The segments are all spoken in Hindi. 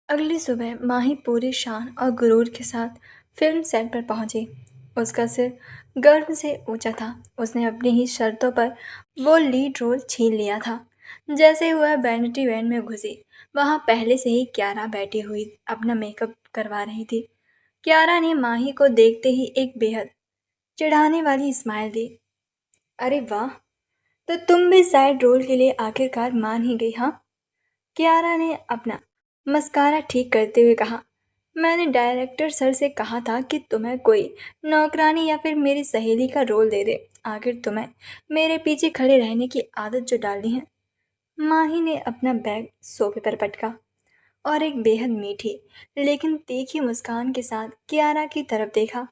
अगली सुबह माही पूरी शान और गुरूर के साथ फिल्म सेट पर पहुंची। उसका सिर गर्व से ऊंचा था। उसने अपनी ही शर्तों पर वो लीड रोल छीन लिया था। जैसे ही वह वैनिटी वैन में घुसी, वहां पहले से ही क्यारा बैठी हुई अपना मेकअप करवा रही थी। क्यारा ने माही को देखते ही एक बेहद चिढ़ाने वाली स्माइल दी। अरे वाह, तो तुम भी साइड रोल के लिए आखिरकार मान ही गई, हाँ? कियारा ने अपना मस्कारा ठीक करते हुए कहा। मैंने डायरेक्टर सर से कहा था कि तुम्हें कोई नौकरानी या फिर मेरी सहेली का रोल दे दे। आखिर तुम्हें मेरे पीछे खड़े रहने की आदत जो डाली है। माही ने अपना बैग सोफे पर पटका और एक बेहद मीठी लेकिन तीखी मुस्कान के साथ कियारा की तरफ देखा।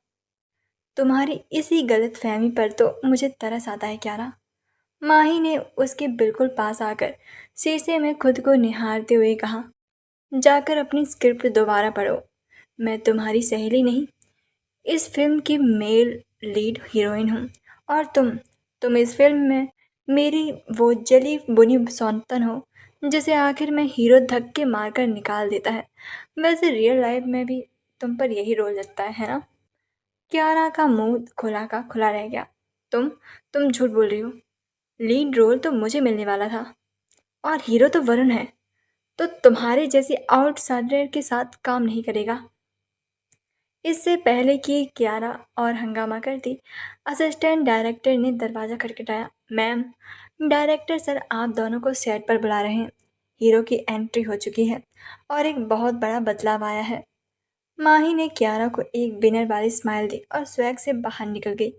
तुम्हारी इसी गलत फहमी पर तो मुझे तरस आता है कियारा। माही ने उसके बिल्कुल पास आकर शीशे में खुद को निहारते हुए कहा। जाकर अपनी स्क्रिप्ट दोबारा पढ़ो। मैं तुम्हारी सहेली नहीं, इस फिल्म की मेल लीड हीरोइन हूँ। और तुम इस फिल्म में मेरी वो जली बुनी सौंतन हो जिसे आखिर में हीरो धक्के मारकर निकाल देता है। वैसे रियल लाइफ में भी तुम पर यही रोल लगता है ना? क्यारा का मुंह खुला का खुला रह गया। तुम तुम झूठ बोल रही हो। लीड रोल तो मुझे मिलने वाला था और हीरो तो वरुण है। तो तुम्हारे जैसे आउटसाइडर के साथ काम नहीं करेगा। इससे पहले कि कियारा और हंगामा करती, असिस्टेंट डायरेक्टर ने दरवाज़ा खटखटाया। मैम, डायरेक्टर सर आप दोनों को सेट पर बुला रहे हैं। हीरो की एंट्री हो चुकी है और एक बहुत बड़ा बदलाव आया है। माही ने कियारा को एक विनर वाली स्माइल दी और स्वैग से बाहर निकल गई।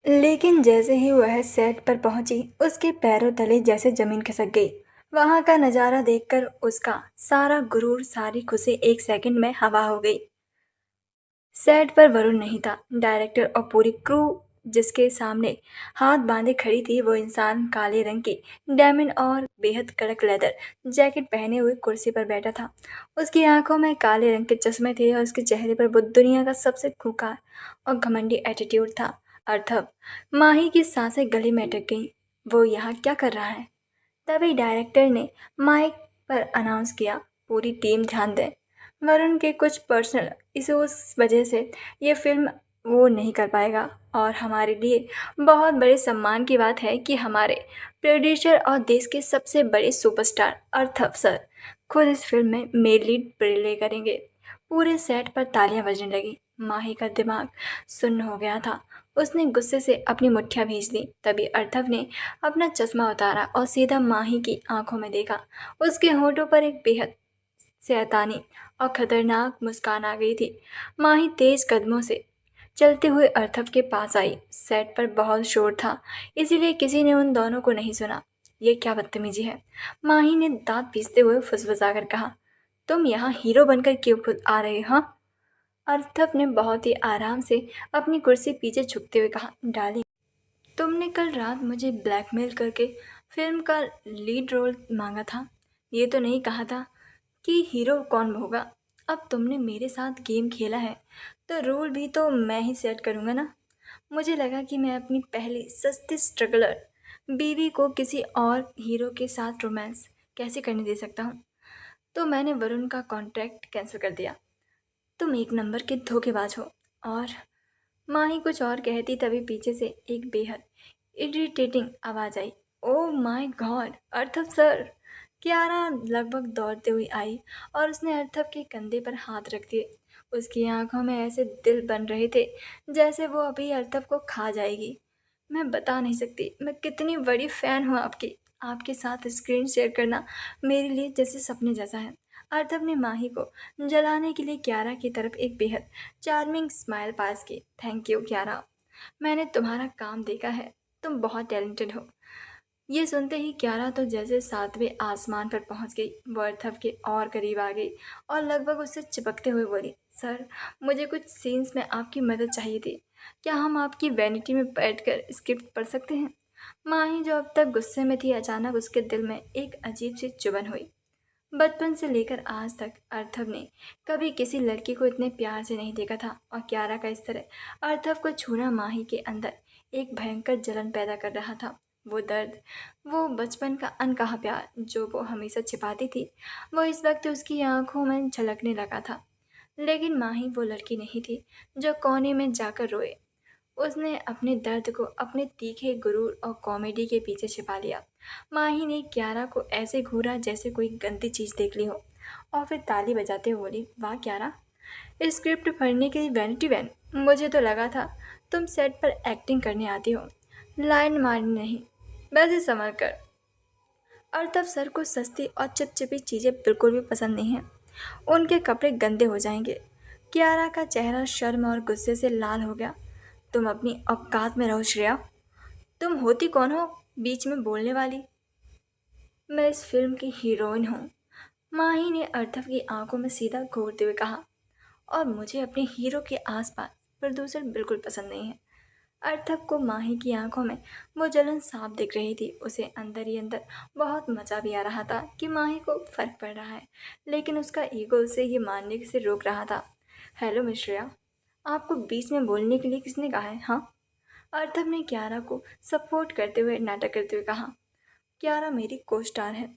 लेकिन जैसे ही वह सेट पर पहुंची, उसके पैरों तले जैसे जमीन खिसक गई। वहां का नजारा देखकर उसका सारा गुरूर, सारी खुशी एक सेकंड में हवा हो गई। सेट पर वरुण नहीं था। डायरेक्टर और पूरी क्रू जिसके सामने हाथ बांधे खड़ी थी, वो इंसान काले रंग की डायमंड और बेहद कड़क लेदर जैकेट पहने हुए कुर्सी पर बैठा था। उसकी आंखों में काले रंग के चश्मे थे और उसके चेहरे पर वो दुनिया का सबसे खूंखार और घमंडी एटीट्यूड था। अर्थव माही की सांसें गले में अटक गईं। वो यहाँ क्या कर रहा है? तभी डायरेक्टर ने माइक पर अनाउंस किया, पूरी टीम ध्यान दें। वरुण के कुछ पर्सनल इश्यूज वजह से ये फिल्म वो नहीं कर पाएगा और हमारे लिए बहुत बड़े सम्मान की बात है कि हमारे प्रोड्यूसर और देश के सबसे बड़े सुपरस्टार अर्थव सर खुद इस फिल्म में मेन लीड प्ले करेंगे। पूरे सेट पर तालियां बजने लगी। माही का दिमाग सुन्न हो गया था। उसने गुस्से से अपनी मुट्ठियां भींच ली। तभी अर्थव ने अपना चश्मा उतारा और सीधा माही की आंखों में देखा। उसके होठों पर एक बेहद शैतानी और खतरनाक मुस्कान आ गई थी। माही तेज कदमों से चलते हुए अर्थव के पास आई। सेट पर बहुत शोर था, इसीलिए किसी ने उन दोनों को नहीं सुना। ये क्या बदतमीजी है? माही ने दांत पीसते हुए फुसफुसाकर कहा। तुम यहाँ हीरो बनकर क्यों खुद आ रहे हो, हाँ? अर्थव ने बहुत ही आराम से अपनी कुर्सी पीछे झुकते हुए कहा। डार्लिंग, तुमने कल रात मुझे ब्लैकमेल करके फिल्म का लीड रोल मांगा था। ये तो नहीं कहा था कि हीरो कौन होगा। अब तुमने मेरे साथ गेम खेला है तो रोल भी तो मैं ही सेट करूँगा ना। मुझे लगा कि मैं अपनी पहली सस्ती स्ट्रगलर बीवी को किसी और हीरो के साथ रोमांस कैसे करने दे सकता हूँ। तो मैंने वरुण का कॉन्ट्रैक्ट कैंसिल कर दिया। तुम एक नंबर के धोखेबाज हो। और माही कुछ और कहती तभी पीछे से एक बेहद इरिटेटिंग आवाज आई। ओह माय गॉड, अर्थव सर! कियारा लगभग दौड़ते हुई आई और उसने अर्थव के कंधे पर हाथ रख दिए। उसकी आंखों में ऐसे दिल बन रहे थे जैसे वो अभी अर्थव को खा जाएगी। मैं बता नहीं सकती मैं कितनी बड़ी फ़ैन हूँ आपकी। आपके साथ स्क्रीन शेयर करना मेरे लिए जैसे सपने जैसा है। अर्थव ने माही को जलाने के लिए कियारा की तरफ एक बेहद चार्मिंग स्माइल पास की। थैंक यू कियारा, मैंने तुम्हारा काम देखा है। तुम बहुत टैलेंटेड हो। ये सुनते ही कियारा तो जैसे सातवें आसमान पर पहुंच गई। वो अर्थव के और करीब आ गई और लगभग उससे चिपकते हुए बोली। सर, मुझे कुछ सीन्स में आपकी मदद चाहिए थी। क्या हम आपकी वैनिटी में बैठकर स्क्रिप्ट पढ़ सकते हैं? माही जो अब तक गुस्से में थी, अचानक उसके दिल में एक अजीब सी चुभन हुई। बचपन से लेकर आज तक अर्थव ने कभी किसी लड़की को इतने प्यार से नहीं देखा था और कियारा का इस तरह अर्थव को छूना माही के अंदर एक भयंकर जलन पैदा कर रहा था। वो दर्द, वो बचपन का अनकहा प्यार जो वो हमेशा छिपाती थी, वो इस वक्त उसकी आंखों में झलकने लगा था। लेकिन माही वो लड़की नहीं थी जो कोने में जाकर रोए। उसने अपने दर्द को अपने तीखे गुरूर और कॉमेडी के पीछे छिपा लिया। माही ने क्यारा को ऐसे घूरा जैसे कोई गंदी चीज़ देख ली हो, और फिर ताली बजाते हुए बोली, वाह क्यारा, स्क्रिप्ट पढ़ने के लिए वैनिटी वैन। मुझे तो लगा था तुम सेट पर एक्टिंग करने आती हो, लाइन मारनी नहीं। वैसे संभल कर। और तब सर को सस्ती और चिपचिपी चीज़ें बिल्कुल भी पसंद नहीं हैं। उनके कपड़े गंदे हो जाएंगे। कियारा का चेहरा शर्म और गुस्से से लाल हो गया। तुम अपनी औकात में रहो श्रेया। तुम होती कौन हो बीच में बोलने वाली? मैं इस फिल्म की हीरोइन हूँ। माही ने अर्थव की आंखों में सीधा घूरते हुए कहा। और मुझे अपने हीरो के आसपास प्रदूषण बिल्कुल पसंद नहीं है। अर्थव को माही की आंखों में वो जलन साफ दिख रही थी। उसे अंदर ही अंदर बहुत मजा भी आ रहा था कि माही को फर्क पड़ रहा है, लेकिन उसका ईगो उसे ये मानने से रोक रहा था। हेलो मिश्रिया, आपको बीच में बोलने के लिए किसने कहा है? हाँ, अर्थव ने क्यारा को सपोर्ट करते हुए नाटक करते हुए कहा। क्यारा मेरी को स्टार है,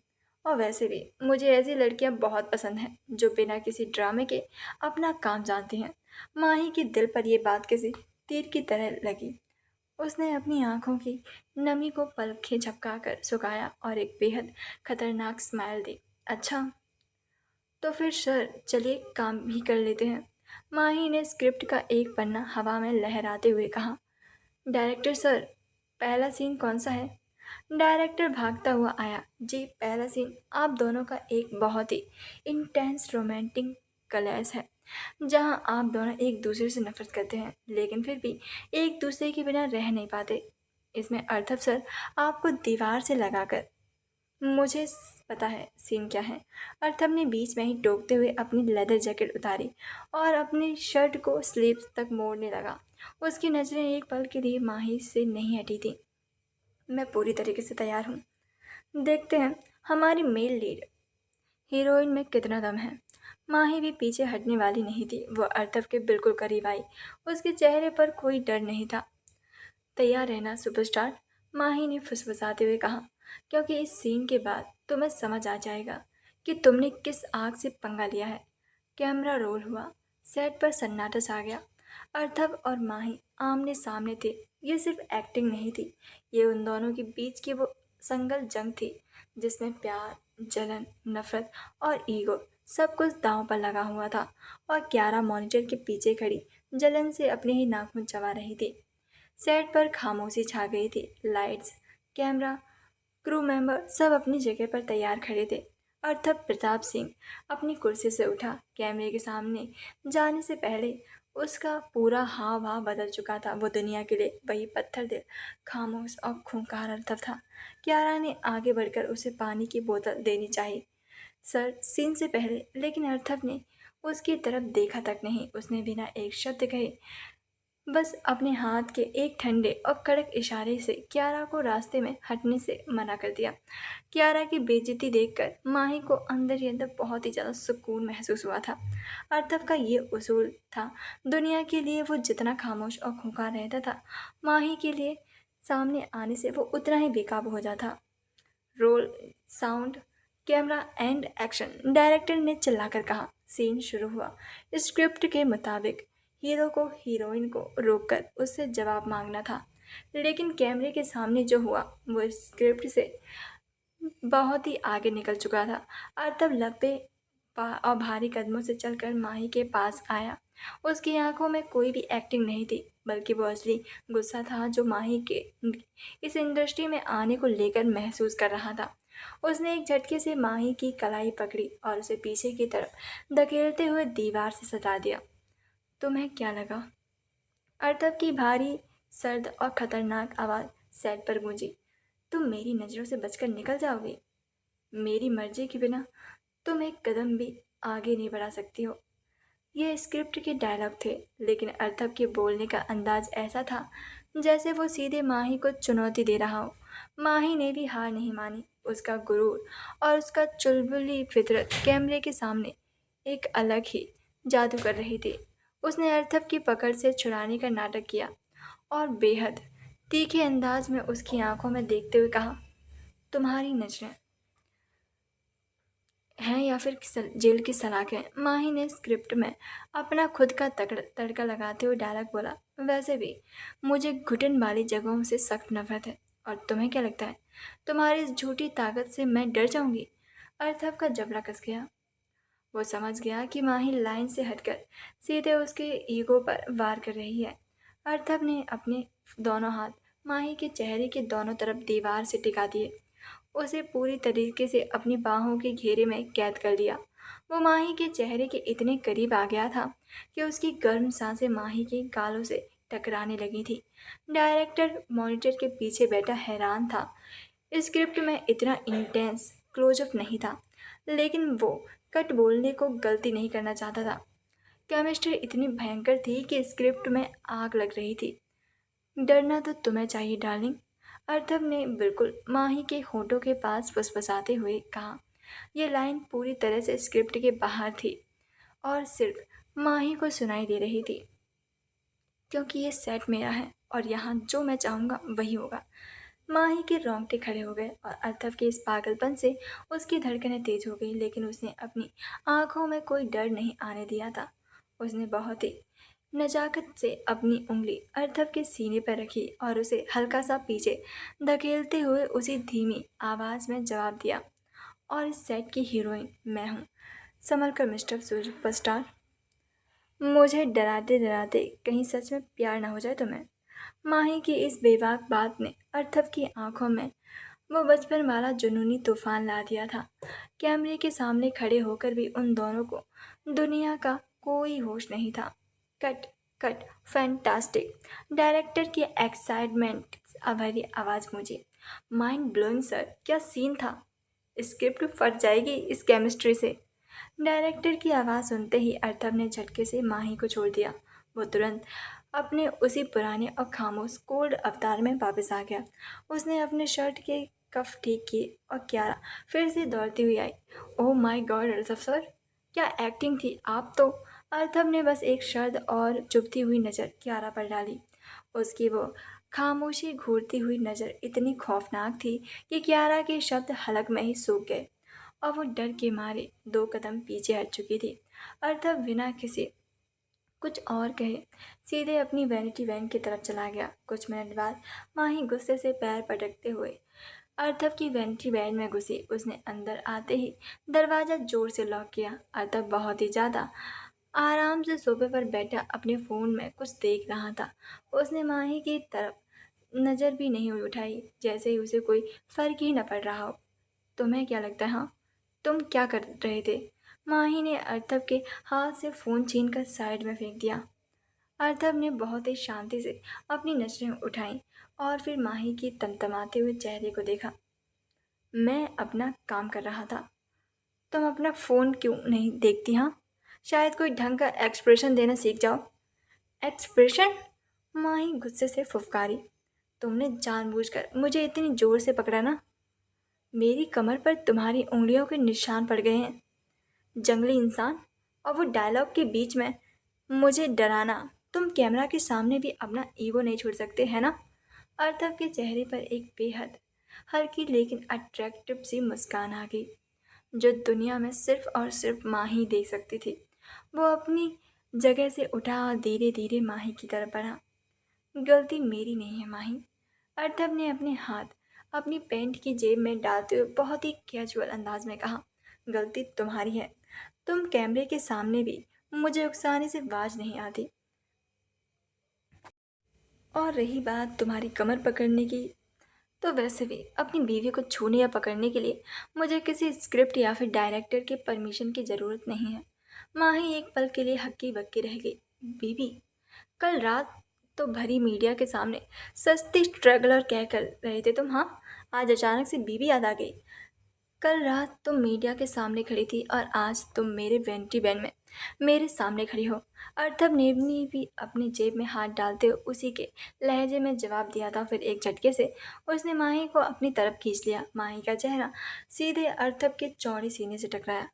और वैसे भी मुझे ऐसी लड़कियां बहुत पसंद हैं जो बिना किसी ड्रामे के अपना काम जानती हैं। माही के दिल पर यह बात किसी तीर की तरह लगी। उसने अपनी आंखों की नमी को पलकें झपकाकर सुखाया और एक बेहद खतरनाक स्माइल दी। अच्छा, तो फिर सर चलिए काम भी कर लेते हैं। माही ने स्क्रिप्ट का एक पन्ना हवा में लहराते हुए कहा। डायरेक्टर सर, पहला सीन कौन सा है? डायरेक्टर भागता हुआ आया। जी, पहला सीन आप दोनों का एक बहुत ही इंटेंस रोमांटिक क्लैश है, जहां आप दोनों एक दूसरे से नफरत करते हैं लेकिन फिर भी एक दूसरे के बिना रह नहीं पाते। इसमें अर्थव सर आपको दीवार से लगाकर। मुझे पता है सीन क्या है। अर्थव ने बीच में ही टोकते हुए अपनी लेदर जैकेट उतारी और अपनी शर्ट को स्लीव्स तक मोड़ने लगा। उसकी नज़रें एक पल के लिए माही से नहीं हटी थी। मैं पूरी तरीके से तैयार हूँ। देखते हैं हमारी मेल लीड हीरोइन में कितना दम है। माही भी पीछे हटने वाली नहीं थी। वो अर्थव के बिल्कुल करीब आई। उसके चेहरे पर कोई डर नहीं था। तैयार रहना सुपरस्टार, माही ने फुसफुसाते हुए कहा, क्योंकि इस सीन के बाद तुम्हें समझ आ जाएगा कि तुमने किस आग से पंगा लिया है। कैमरा रोल हुआ। सेट पर सन्नाटा छा गया। अर्थव और माही आमने सामने थे। ये सिर्फ एक्टिंग नहीं थी, ये उन दोनों के बीच की वो संगल जंग थी जिसमें प्यार, जलन, नफरत और ईगो सब कुछ दांव पर लगा हुआ था। और क्यारा मॉनिटर के पीछे खड़ी जलन से अपने ही नाखून चबा रही थी। सेट पर खामोशी छा गई थी। लाइट्स, कैमरा, क्रू मेंबर सब अपनी जगह पर तैयार खड़े थे। और तब प्रताप सिंह अपनी कुर्सी से उठा। कैमरे के सामने जाने से पहले उसका पूरा हाव भाव बदल चुका था। वो दुनिया के लिए वही पत्थर दिल, खामोश और खूंखार अर्थव था। क्यारा ने आगे बढ़कर उसे पानी की बोतल देनी चाहिए सर सीन से पहले, लेकिन अर्थव ने उसकी तरफ देखा तक नहीं। उसने बिना एक शब्द कहे बस अपने हाथ के एक ठंडे और कड़क इशारे से कियारा को रास्ते में हटने से मना कर दिया। कियारा की बेइज्जती देखकर माही को अंदर ही अंदर बहुत ही ज़्यादा सुकून महसूस हुआ था। अर्थव का ये उसूल था, दुनिया के लिए वो जितना खामोश और खूंखार रहता था, माही के लिए सामने आने से वो उतना ही बेकाबू हो जाता। Roll, sound, camera and action, director ने चिल्लाकर कहा। सीन शुरू हुआ। स्क्रिप्ट के मुताबिक हीरो को हीरोइन को रोककर उससे जवाब मांगना था, लेकिन कैमरे के सामने जो हुआ वो स्क्रिप्ट से बहुत ही आगे निकल चुका था। अर्थव लंबे और भारी कदमों से चलकर माही के पास आया। उसकी आंखों में कोई भी एक्टिंग नहीं थी, बल्कि वो असली गुस्सा था जो माही के इस इंडस्ट्री में आने को लेकर महसूस कर रहा था। उसने एक झटके से माही की कलाई पकड़ी और उसे पीछे की तरफ धकेलते हुए दीवार से सटा दिया। तुम्हें क्या लगा? अर्थव की भारी, सर्द और खतरनाक आवाज़ सेट पर गूंजी। तुम मेरी नज़रों से बचकर निकल जाओगे? मेरी मर्जी के बिना तुम एक कदम भी आगे नहीं बढ़ा सकती हो। ये स्क्रिप्ट के डायलॉग थे, लेकिन अर्थव के बोलने का अंदाज ऐसा था जैसे वो सीधे माही को चुनौती दे रहा हो। माही ने भी हार नहीं मानी। उसका गुरूर और उसका चुलबुली फितरत कैमरे के सामने एक अलग ही जादू कर रही थी। उसने अर्थव की पकड़ से छुड़ाने का नाटक किया और बेहद तीखे अंदाज में उसकी आंखों में देखते हुए कहा, तुम्हारी नजरें हैं या फिर जेल की सलाखें। माही ने स्क्रिप्ट में अपना खुद का तड़का लगाते हुए डायलॉग बोला, वैसे भी मुझे घुटन वाली जगहों से सख्त नफरत है। और तुम्हें क्या लगता है, तुम्हारी इस झूठी ताकत से मैं डर जाऊंगी? अर्थव का जबड़ा कस गया। वो समझ गया कि माही लाइन से हटकर सीधे उसके ईगो पर वार कर रही है। अर्थव ने अपने दोनों हाथ माही के चेहरे के दोनों तरफ दीवार से टिका दिए, उसे पूरी तरीके से अपनी बाहों के घेरे में कैद कर लिया। वो माही के चेहरे के इतने करीब आ गया था कि उसकी गर्म सांसें माही के गालों से टकराने लगी थी। डायरेक्टर मॉनिटर के पीछे बैठा हैरान था। स्क्रिप्ट में इतना इंटेंस क्लोजअप नहीं था, लेकिन वो कट बोलने को गलती नहीं करना चाहता था। केमिस्ट्री इतनी भयंकर थी कि स्क्रिप्ट में आग लग रही थी। डरना तो तुम्हें चाहिए डार्लिंग, अर्थव ने बिल्कुल माही के होठों के पास फुसफुसाते हुए कहा। यह लाइन पूरी तरह से स्क्रिप्ट के बाहर थी और सिर्फ माही को सुनाई दे रही थी, क्योंकि ये सेट मेरा है और यहाँ जो मैं चाहूँगा वही होगा। माही के रोंगटे खड़े हो गए और अर्थव के इस पागलपन से उसकी धड़कनें तेज हो गई, लेकिन उसने अपनी आंखों में कोई डर नहीं आने दिया था। उसने बहुत ही नजाकत से अपनी उंगली अर्थव के सीने पर रखी और उसे हल्का सा पीछे धकेलते हुए उसी धीमी आवाज़ में जवाब दिया, और इस सेट की हीरोइन मैं हूँ। संभल कर मिस्टर सुपरस्टार। मुझे डराते डराते कहीं सच में प्यार ना हो जाए तुम्हें। माही की इस बेबाक बात ने अर्थव की आंखों में वो बचपन वाला जुनूनी तूफान ला दिया था। कैमरे के सामने खड़े होकर भी उन दोनों को दुनिया का कोई होश नहीं था। Cut cut, fantastic. डायरेक्टर की एक्साइटमेंट भरी आवाज़ गूंजी। माइंड ब्लोइंग सर, क्या सीन था। स्क्रिप्ट फट जाएगी इस केमिस्ट्री से। डायरेक्टर की आवाज़ सुनते ही अर्थव ने झटके से माही को छोड़ दिया। वो तुरंत अपने उसी पुराने और खामोश कोल्ड अवतार में वापस आ गया। उसने अपने शर्ट के कफ ठीक किए और क्यारा फिर से दौड़ती हुई आई। ओह माय गॉड अर्थव सर, क्या एक्टिंग थी आप तो। अर्थव ने बस एक शब्द और चुभती हुई नज़र क्यारा पर डाली। उसकी वो खामोशी घूरती हुई नज़र इतनी खौफनाक थी कि क्यारा के शब्द हलक में ही सूख गए और वो डर के मारे 2 कदम पीछे हट चुकी थी। अर्थव बिना किसी कुछ और कहे सीधे अपनी वैनिटी वैन की तरफ चला गया। कुछ मिनट बाद माही गुस्से से पैर पटकते हुए अर्थव की वैनिटी वैन में घुसी। उसने अंदर आते ही दरवाज़ा जोर से लॉक किया। अर्थव बहुत ही ज़्यादा आराम से सोफे पर बैठा अपने फ़ोन में कुछ देख रहा था। उसने माही की तरफ नज़र भी नहीं उठाई, जैसे ही उसे कोई फ़र्क ही न पड़ रहा हो। तुम्हें क्या लगता है, हाँ, तुम क्या कर रहे थे? माही ने अर्थव के हाथ से फ़ोन छीनकर साइड में फेंक दिया। अर्थव ने बहुत ही शांति से अपनी नजरें उठाईं और फिर माही की तमतमाते हुए चेहरे को देखा। मैं अपना काम कर रहा था, तुम अपना फ़ोन क्यों नहीं देखती? हाँ, शायद कोई ढंग का एक्सप्रेशन देना सीख जाओ। एक्सप्रेशन? माही गुस्से से फुफकारी। तुमने जानबूझकर मुझे इतनी ज़ोर से पकड़ा ना, मेरी कमर पर तुम्हारी उंगलियों के निशान पड़ गए हैं, जंगली इंसान। और वो डायलॉग के बीच में मुझे डराना। तुम कैमरा के सामने भी अपना ईगो नहीं छोड़ सकते, है ना? अर्थव के चेहरे पर एक बेहद हल्की लेकिन अट्रैक्टिव सी मुस्कान आ गई, जो दुनिया में सिर्फ और सिर्फ माँ ही देख सकती थी। वो अपनी जगह से उठा और धीरे धीरे माही की तरफ बढ़ा। गलती मेरी नहीं है माही, अर्थव ने अपने हाथ अपनी पैंट की जेब में डालते हुए बहुत ही कैजुअल अंदाज में कहा। गलती तुम्हारी है, तुम कैमरे के सामने भी मुझे उकसाने से बाज नहीं आती। और रही बात तुम्हारी कमर पकड़ने की, तो वैसे भी अपनी बीवी को छूने या पकड़ने के लिए मुझे किसी स्क्रिप्ट या फिर डायरेक्टर के परमिशन की ज़रूरत नहीं है। माही एक पल के लिए हक्की बक्की रह गई। बीवी? कल रात तो भरी मीडिया के सामने सस्ती स्ट्रगलर कह कर रहे थे तुम, हाँ, आज अचानक से बीवी याद आ गई। कल रात तुम मीडिया के सामने खड़ी थी और आज तुम मेरे वेंटी बैन में मेरे सामने खड़ी हो। अर्थव ने भी अपनी जेब में हाथ डालते हुए उसी के लहजे में जवाब दिया था। फिर एक झटके से उसने माही को अपनी तरफ खींच लिया। माही का चेहरा सीधे अर्थव के चौड़े सीने से टकराया।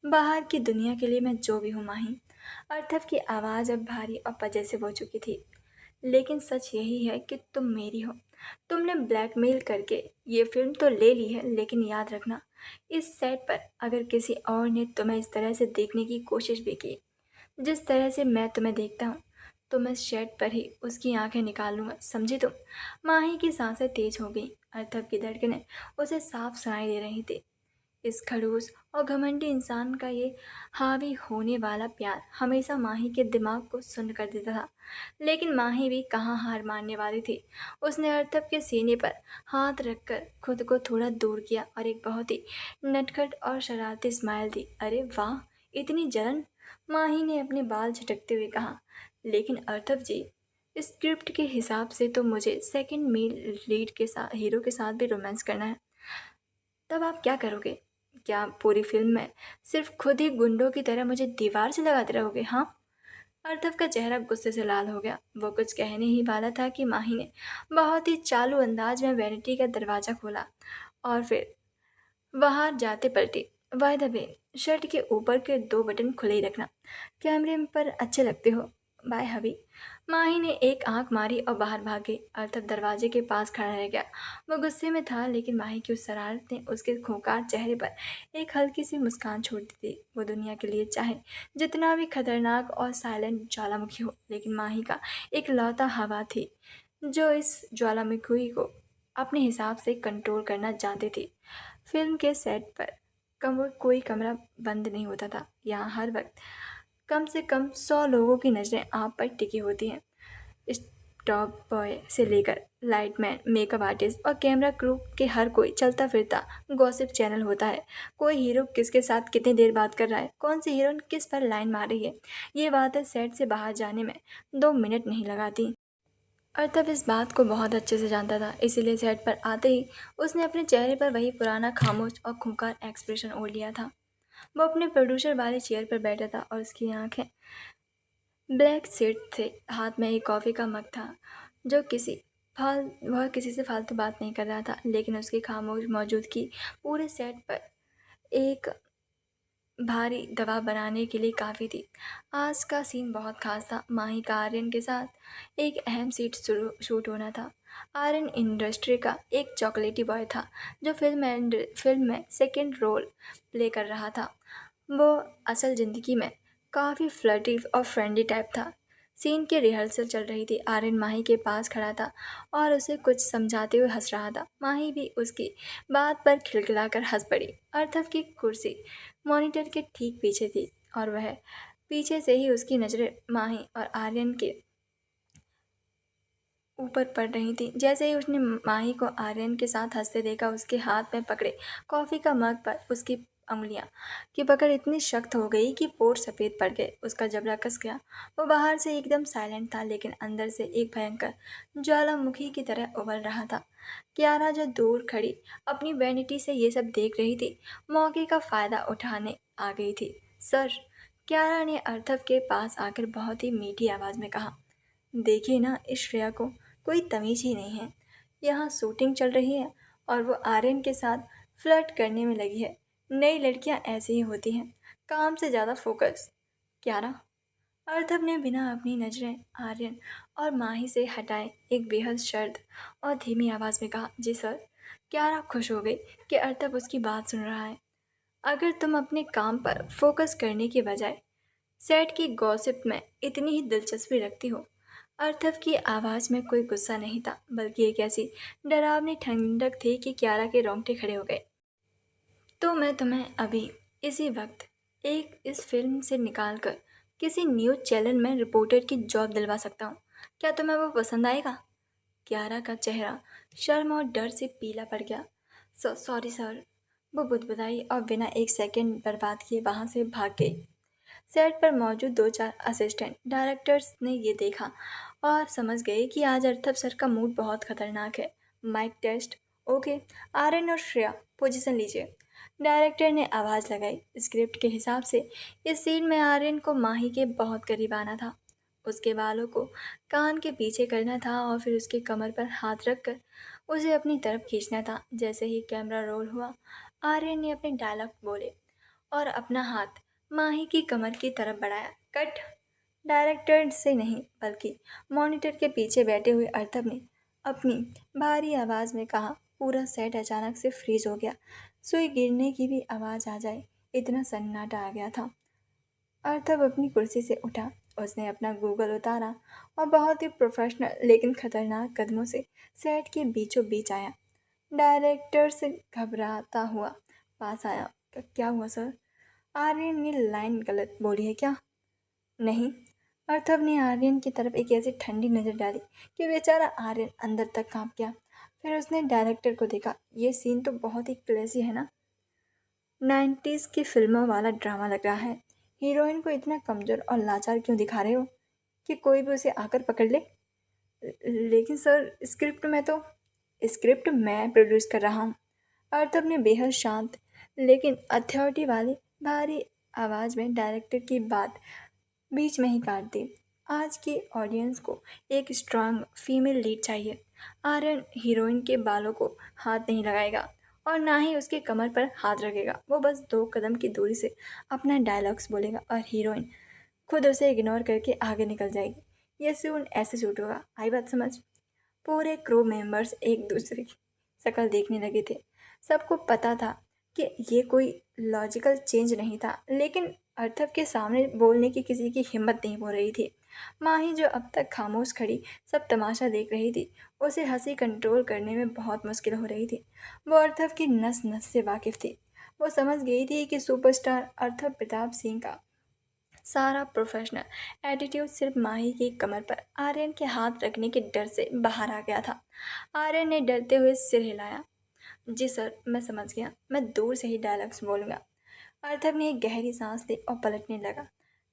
बाहर की दुनिया के लिए मैं जो भी हूँ माही। अर्थव की आवाज़ अब भारी और पजेसिव हो चुकी थी। लेकिन सच यही है कि तुम मेरी हो। तुमने ब्लैकमेल करके ये फ़िल्म तो ले ली है, लेकिन याद रखना, इस सेट पर अगर किसी और ने तुम्हें इस तरह से देखने की कोशिश भी की, जिस तरह से मैं तुम्हें देखता हूँ, तो मैं सेट पर ही उसकी आंखें निकाल लूँगा, समझी तुम? माही की सांसें तेज हो गईं। अर्थब की धड़कनें उसे साफ सुनाई दे रही थी। इस खड़ूस और घमंडी इंसान का ये हावी होने वाला प्यार हमेशा माही के दिमाग को सुन्न कर देता था। लेकिन माही भी कहाँ हार मानने वाली थी। उसने अर्थब के सीने पर हाथ रखकर खुद को थोड़ा दूर किया और एक बहुत ही नटखट और शरारती स्माइल दी। अरे वाह, इतनी जलन! माही ने अपने बाल झटकते हुए कहा। लेकिन अर्थव जी, स्क्रिप्ट के हिसाब से तो मुझे सेकंड मेल लीड के साथ हीरो के साथ भी रोमांस करना है। तब आप क्या करोगे? क्या पूरी फ़िल्म में सिर्फ़ खुद ही गुंडों की तरह मुझे दीवार से लगाते रहोगे, हाँ? अर्थव का चेहरा गुस्से से लाल हो गया। वो कुछ कहने ही वाला था कि माही ने बहुत ही चालू अंदाज में वैनिटी का दरवाज़ा खोला और फिर बाहर जाते पलटी। बाय द वे, शर्ट के ऊपर के 2 बटन खुले ही रखना। कैमरे पर अच्छे लगते हो। बाय हबी। माही ने एक आंख मारी और बाहर भाग गई। अर्थात दरवाजे के पास खड़ा रह गया। वो गुस्से में था, लेकिन माही की उस शरारत ने उसके खूंखार चेहरे पर एक हल्की सी मुस्कान छोड़ दी थी। वो दुनिया के लिए चाहे जितना भी खतरनाक और साइलेंट ज्वालामुखी हो, लेकिन माही का एक लौता हवा थी जो इस ज्वालामुखी को अपने हिसाब से कंट्रोल करना जानती थी। फिल्म के सेट पर कोई कमरा बंद नहीं होता था। यहाँ हर वक्त कम से कम 100 लोगों की नज़रें आप पर टिकी होती हैं। स्टॉप बॉय से लेकर लाइटमैन, मेकअप आर्टिस्ट और कैमरा क्रू के हर कोई चलता फिरता गॉसिप चैनल होता है। कोई हीरो किसके साथ कितनी देर बात कर रहा है, कौन सी हीरोइन किस पर लाइन मार रही है, ये बातें सेट से बाहर जाने में 2 मिनट नहीं लगाती। और तब इस बात को बहुत अच्छे से जानता था, इसीलिए सेट पर आते ही उसने अपने चेहरे पर वही पुराना खामोश और खूंखार एक्सप्रेशन ओढ़ लिया था। वो अपने प्रोड्यूसर वाले चेयर पर बैठा था और उसकी आंखें ब्लैक सीट थे। हाथ में एक कॉफ़ी का मग था। जो किसी फाल वह किसी से फालतू बात नहीं कर रहा था, लेकिन उसकी खामोश मौजूदगी पूरे सेट पर एक भारी दवा बनाने के लिए काफ़ी थी। आज का सीन बहुत खास था। माही का आर्यन के साथ एक अहम शूट होना था। आर्यन इंडस्ट्री का एक चॉकलेटी बॉय था जो फिल्म में सेकंड रोल प्ले कर रहा था। वो असल ज़िंदगी में काफ़ी फ्लर्टी और फ्रेंडली टाइप था। सीन की रिहर्सल चल रही थी। आर्यन माही के पास खड़ा था और उसे कुछ समझाते हुए हंस रहा था। माही भी उसकी बात पर खिलखिलाकर हंस पड़ी। अर्थव की कुर्सी मॉनिटर के ठीक पीछे थी और वह पीछे से ही उसकी नज़रें माही और आर्यन के ऊपर पड़ रही थी। जैसे ही उसने माही को आर्यन के साथ हंसते देखा, उसके हाथ में पकड़े कॉफ़ी का मग पर उसकी उंगलियां की पकड़ इतनी सख्त हो गई कि पोर सफ़ेद पड़ गए। उसका जबड़ा कस गया। वो बाहर से एकदम साइलेंट था, लेकिन अंदर से एक भयंकर ज्वालामुखी की तरह उबल रहा था। कियारा जो दूर खड़ी अपनी वैनिटी से ये सब देख रही थी, मौके का फ़ायदा उठाने आ गई थी। सर, कियारा ने अर्थव के पास आकर बहुत ही मीठी आवाज़ में कहा, देखिए ना, इस श्रेया को कोई तमीज़ ही नहीं है। यहाँ शूटिंग चल रही है और वो आर्यन के साथ फ्लर्ट करने में लगी है। नई लड़कियाँ ऐसी ही होती हैं, काम से ज़्यादा फोकस। क्यारा, अर्थव ने बिना अपनी नज़रें आर्यन और माही से हटाए एक बेहद शर्त और धीमी आवाज़ में कहा, जी सर। क्यारा खुश हो गई कि अर्थव उसकी बात सुन रहा है। अगर तुम अपने काम पर फोकस करने के बजाय सेट की गॉसिप में इतनी ही दिलचस्पी रखती हो। अर्थव की आवाज़ में कोई गुस्सा नहीं था, बल्कि एक ऐसी डरावनी ठंडक थी कि कियारा के रोंगटे खड़े हो गए। तो मैं तुम्हें अभी इसी वक्त एक इस फिल्म से निकाल कर किसी न्यूज़ चैनल में रिपोर्टर की जॉब दिलवा सकता हूँ। क्या तुम्हें वो पसंद आएगा? कियारा का चेहरा शर्म और डर से पीला पड़ गया। सॉरी सर, वो बुदबुदाई और बिना एक सेकंड बर्बाद किए वहाँ से भाग गई। सेट पर मौजूद 2-4 असिस्टेंट डायरेक्टर्स ने ये देखा और समझ गए कि आज अर्थव सर का मूड बहुत खतरनाक है। Mic test. ओके, आर्यन और श्रेया पोजीशन लीजिए। डायरेक्टर ने आवाज़ लगाई। स्क्रिप्ट के हिसाब से इस सीन में आर्यन को माही के बहुत करीब आना था। उसके बालों को कान के पीछे करना था और फिर उसके कमर पर हाथ रखकर उसे अपनी तरफ खींचना था। जैसे ही कैमरा रोल हुआ, आर्यन ने अपने डायलॉग बोले और अपना हाथ माही की कमर की तरफ बढ़ाया। कट। डायरेक्टर से नहीं बल्कि मॉनिटर के पीछे बैठे हुए अर्थव ने अपनी भारी आवाज़ में कहा। पूरा सेट अचानक से फ्रीज हो गया। सुई गिरने की भी आवाज़ आ जाए इतना सन्नाटा आ गया था। अर्थव अपनी कुर्सी से उठा। उसने अपना गूगल उतारा और बहुत ही प्रोफेशनल लेकिन खतरनाक कदमों से सेट के बीचों बीच आया। डायरेक्टर से घबराता हुआ पास आया। क्या हुआ सर? आर्यन ने लाइन गलत बोली है क्या? नहीं। अर्थव ने आर्यन की तरफ एक ऐसी ठंडी नज़र डाली कि बेचारा आर्यन अंदर तक कांप गया। फिर उसने डायरेक्टर को देखा। ये सीन तो बहुत ही क्लेसी है ना। 90s की फिल्मों वाला ड्रामा लग रहा है। हीरोइन को इतना कमज़ोर और लाचार क्यों दिखा रहे हो कि कोई भी उसे आकर पकड़ ले? लेकिन सर स्क्रिप्ट मैं प्रोड्यूस कर रहा हूँ। अर्थव ने बेहद शांत लेकिन अथॉरिटी वाली भारी आवाज़ में डायरेक्टर की बात बीच में ही काट दी। आज की ऑडियंस को एक स्ट्रांग फीमेल लीड चाहिए। आर्यन हीरोइन के बालों को हाथ नहीं लगाएगा और ना ही उसके कमर पर हाथ रखेगा। वो बस 2 कदम की दूरी से अपना डायलॉग्स बोलेगा और हीरोइन खुद उसे इग्नोर करके आगे निकल जाएगी। ये सीन ऐसे शूट होगा। आई बात समझ? पूरे क्रू मेंबर्स एक दूसरे की शक्ल देखने लगे थे। सबको पता था कि ये कोई लॉजिकल चेंज नहीं था, लेकिन अर्थव के सामने बोलने की किसी की हिम्मत नहीं हो रही थी। माही जो अब तक खामोश खड़ी सब तमाशा देख रही थी, उसे हंसी कंट्रोल करने में बहुत मुश्किल हो रही थी। वो अर्थव की नस नस से वाकिफ थी। वो समझ गई थी कि सुपरस्टार अर्थव प्रताप सिंह का सारा प्रोफेशनल एटीट्यूड सिर्फ माही की कमर पर आर्यन के हाथ रखने के डर से बाहर आ गया था। आर्यन ने डरते हुए सिर हिलाया। जी सर, मैं समझ गया। मैं दूर से ही डायलॉग्स बोलूँगा। अर्थव ने एक गहरी सांस ली और पलटने लगा।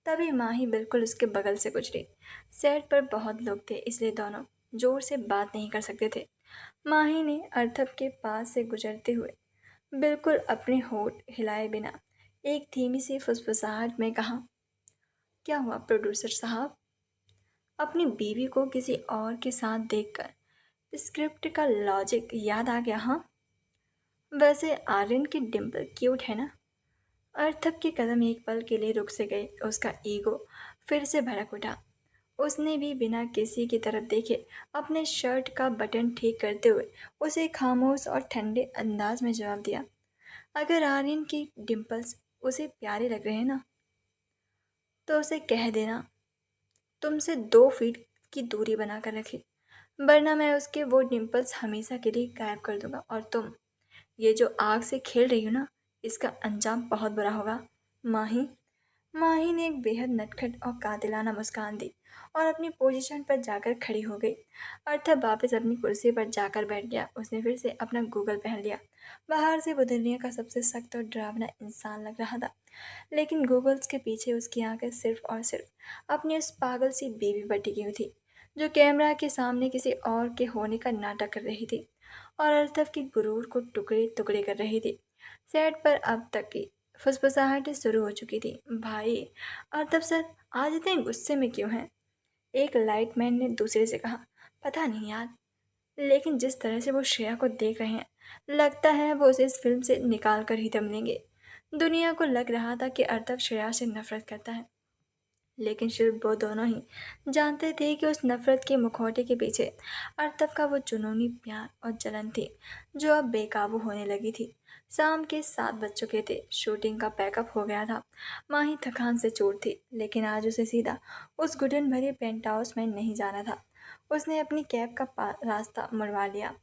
तभी माही बिल्कुल उसके बगल से गुजरी। सेट पर बहुत लोग थे, इसलिए दोनों जोर से बात नहीं कर सकते थे। माही ने अर्थव के पास से गुजरते हुए बिल्कुल अपने होठ हिलाए बिना एक धीमी सी फुसफुसाहट में कहा। क्या हुआ प्रोड्यूसर साहब? अपनी बीवी को किसी और के साथ देखकर स्क्रिप्ट का लॉजिक याद आ गया? हाँ। वैसे आर्यन की डिम्पल क्यूट है ना? अर्थक के कदम एक पल के लिए रुक से गए। उसका ईगो फिर से भड़क उठा। उसने भी बिना किसी की तरफ देखे अपने शर्ट का बटन ठीक करते हुए उसे खामोश और ठंडे अंदाज में जवाब दिया। अगर आर्यन की डिम्पल्स उसे प्यारे लग रहे हैं ना, तो उसे कह देना तुमसे 2 फीट की दूरी बनाकर रखे, वरना मैं उसके वो डिम्पल्स हमेशा के लिए गायब कर दूंगा। और तुम ये जो आग से खेल रही हो ना, इसका अंजाम बहुत बुरा होगा। माही माही ने एक बेहद नटखट और कातिलाना मुस्कान दी और अपनी पोजीशन पर जाकर खड़ी हो गई। अर्थव वापस अपनी कुर्सी पर जाकर बैठ गया। उसने फिर से अपना गूगल पहन लिया। बाहर से वो दुनिया का सबसे सख्त और डरावना इंसान लग रहा था, लेकिन गूगल्स के पीछे उसकी आंखें सिर्फ और सिर्फ अपनी उस पागल सी बीवी पर टिकी हुई थी, जो कैमरा के सामने किसी और के होने का नाटक कर रही थी और अर्थव के गुरूर को टुकड़े टुकड़े कर रही थी। सेट पर अब तक की फुसफुसाहटें शुरू हो चुकी थी। भाई अर्थव सर, आज इतने गुस्से में क्यों हैं? एक लाइटमैन ने दूसरे से कहा। पता नहीं यार, लेकिन जिस तरह से वो श्रेया को देख रहे हैं, लगता है वो उसे इस फिल्म से निकाल कर ही दम लेंगे। दुनिया को लग रहा था कि अर्थव श्रेया से नफरत करता है, लेकिन सिर्फ वो दोनों ही जानते थे कि उस नफरत के मुखौटे के पीछे अर्थव का वो जुनूनी प्यार और जलन थी, जो अब बेकाबू होने लगी थी। शाम के 7 बज चुके थे। शूटिंग का पैकअप हो गया था। माही थकान से चूर थी, लेकिन आज उसे सीधा उस घुटन भरे पेंट हाउस में नहीं जाना था। उसने अपनी कैब का रास्ता मुड़वा लिया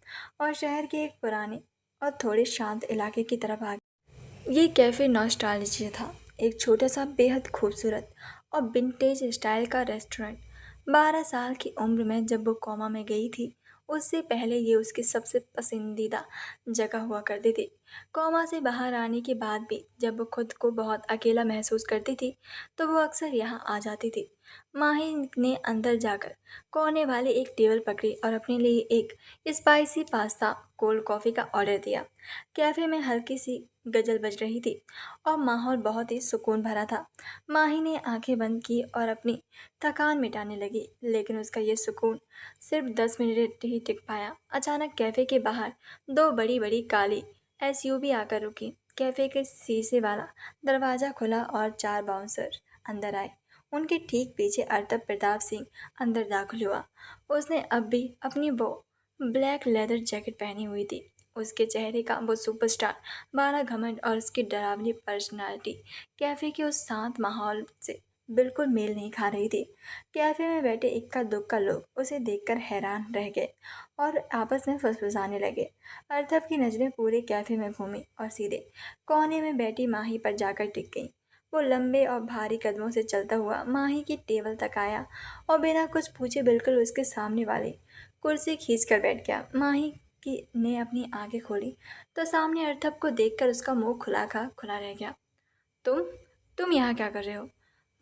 और शहर के एक पुराने और थोड़े शांत इलाके की तरफ आ गया। ये कैफ़े नॉस्टैल्जिया था, एक छोटा सा बेहद खूबसूरत और विंटेज स्टाइल का रेस्टोरेंट। 12 साल की उम्र में जब वो कोमा में गई थी, उससे पहले ये उसकी सबसे पसंदीदा जगह हुआ करती थी। कोमा से बाहर आने के बाद भी जब वो खुद को बहुत अकेला महसूस करती थी, तो वो अक्सर यहाँ आ जाती थी। माही ने अंदर जाकर कोने वाली एक टेबल पकड़ी और अपने लिए एक स्पाइसी पास्ता कोल्ड कॉफ़ी का ऑर्डर दिया। कैफ़े में हल्की सी गजल बज रही थी और माहौल बहुत ही सुकून भरा था। माही ने आंखें बंद की और अपनी थकान मिटाने लगी, लेकिन उसका ये सुकून सिर्फ 10 मिनट ही टिक पाया। अचानक कैफ़े के बाहर 2 बड़ी-बड़ी काली एसयूवी आकर रुकी। कैफ़े के शीशे वाला दरवाज़ा खुला और 4 बाउंसर अंदर आए। उनके ठीक पीछे अर्तप प्रताप सिंह अंदर दाखिल हुआ। उसने अब भी अपनी वो ब्लैक लेदर जैकेट पहनी हुई थी। उसके चेहरे का वो सुपरस्टार वाला घमंड और उसकी डरावनी पर्सनालिटी कैफे के उस शांत माहौल से बिल्कुल मेल नहीं खा रही थी। कैफे में बैठे इक्का दुक्का लोग उसे देखकर हैरान रह गए और आपस में फुसफुसाने लगे। अर्थव की नज़रें पूरे कैफे में घूमी और सीधे कोने में बैठी माही पर जाकर टिक गईं। वो लंबे और भारी कदमों से चलता हुआ माही की टेबल तक आया और बिना कुछ पूछे बिल्कुल उसके सामने वाली कुर्सी खींच कर बैठ गया। माही की ने अपनी आंखें खोली तो सामने अर्थव को देखकर उसका मुंह खुला का खुला रह गया। तुम तुम यहाँ क्या कर रहे हो?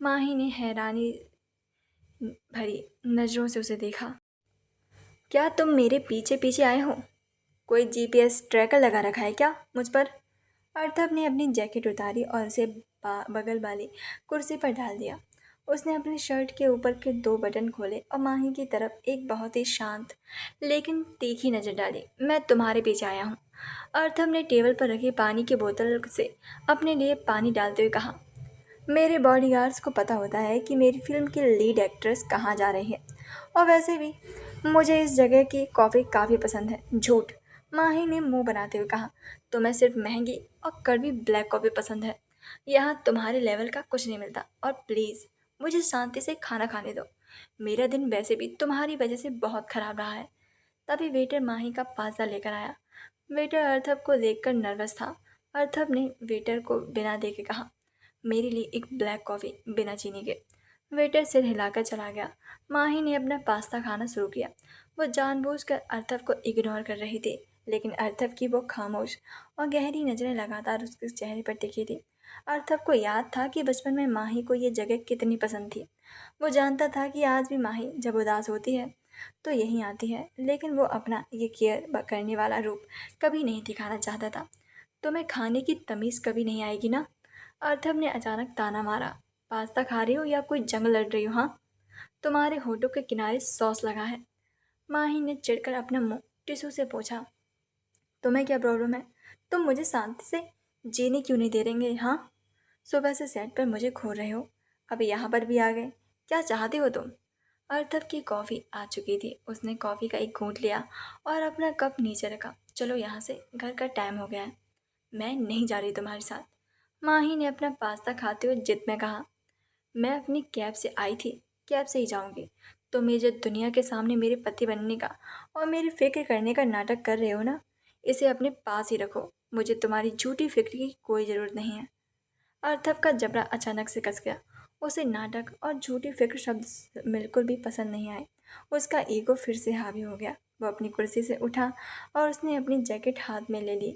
माही ने हैरानी भरी नज़रों से उसे देखा। क्या तुम मेरे पीछे पीछे आए हो? कोई जीपीएस ट्रैकर लगा रखा है क्या मुझ पर? अर्थव ने अपनी जैकेट उतारी और उसे बगल वाली कुर्सी पर डाल दिया। उसने अपनी शर्ट के ऊपर के दो बटन खोले और माही की तरफ एक बहुत ही शांत लेकिन तीखी नज़र डाली। मैं तुम्हारे पीछे आया हूँ। अर्थव ने टेबल पर रखी पानी की बोतल से अपने लिए पानी डालते हुए कहा। मेरे बॉडीगार्ड्स को पता होता है कि मेरी फिल्म की लीड एक्ट्रेस कहाँ जा रही है, और वैसे भी मुझे इस जगह की कॉफ़ी काफ़ी पसंद है। झूठ, माही ने मुंह बनाते हुए कहा। तुम्हें सिर्फ महंगी और कड़वी ब्लैक कॉफ़ी पसंद है। यहाँ तुम्हारे लेवल का कुछ नहीं मिलता, और प्लीज़ मुझे शांति से खाना खाने दो। मेरा दिन वैसे भी तुम्हारी वजह से बहुत ख़राब रहा है। तभी वेटर माही का पासा लेकर आया। वेटर अर्थव को देखकर नर्वस था। अर्थव ने वेटर को बिना देखे कहा, मेरे लिए एक ब्लैक कॉफ़ी बिना चीनी के। वेटर सिर हिलाकर चला गया। माही ने अपना पास्ता खाना शुरू किया। वो जानबूझकर अर्थव को इग्नोर कर रही थी, लेकिन अर्थव की वो खामोश और गहरी नज़रें लगातार उसके चेहरे पर टिकी थी। अर्थव को याद था कि बचपन में माही को ये जगह कितनी पसंद थी। वो जानता था कि आज भी माही जब उदास होती है तो यहीं आती है, लेकिन वो अपना ये केयर करने वाला रूप कभी नहीं दिखाना चाहता था। तुम्हें खाने की तमीज़ कभी नहीं आएगी ना? अर्थव ने अचानक ताना मारा। पास्ता खा रही हो या कोई जंग लड़ रही हो? हाँ, तुम्हारे होठों के किनारे सॉस लगा है। माही ने चिढ़कर अपना मुंह टिश्यू से पोंछा। तुम्हें क्या प्रॉब्लम है? तुम मुझे शांति से जीने क्यों नहीं दे रहेंगे? हाँ, सुबह से सेट पर मुझे खो रहे हो, अब यहाँ पर भी आ गए। क्या चाहते हो तुम? अर्थव की कॉफ़ी आ चुकी थी। उसने कॉफ़ी का एक घूंट लिया और अपना कप नीचे रखा। चलो यहाँ से, घर का टाइम हो गया है। मैं नहीं जा रही तुम्हारे साथ। माही ने अपना पास्ता खाते हुए जिद में कहा। मैं अपनी कैब से आई थी, कैब से ही जाऊंगी। तुम ये जो दुनिया के सामने मेरे पति बनने का और मेरी फिक्र करने का नाटक कर रहे हो ना, इसे अपने पास ही रखो। मुझे तुम्हारी झूठी फिक्र की कोई ज़रूरत नहीं है। अर्थव का जबड़ा अचानक से कस गया। उसे नाटक और झूठी फिक्र शब्द बिल्कुल भी पसंद नहीं आए। उसका ईगो फिर से हावी हो गया। वो अपनी कुर्सी से उठा और उसने अपनी जैकेट हाथ में ले ली।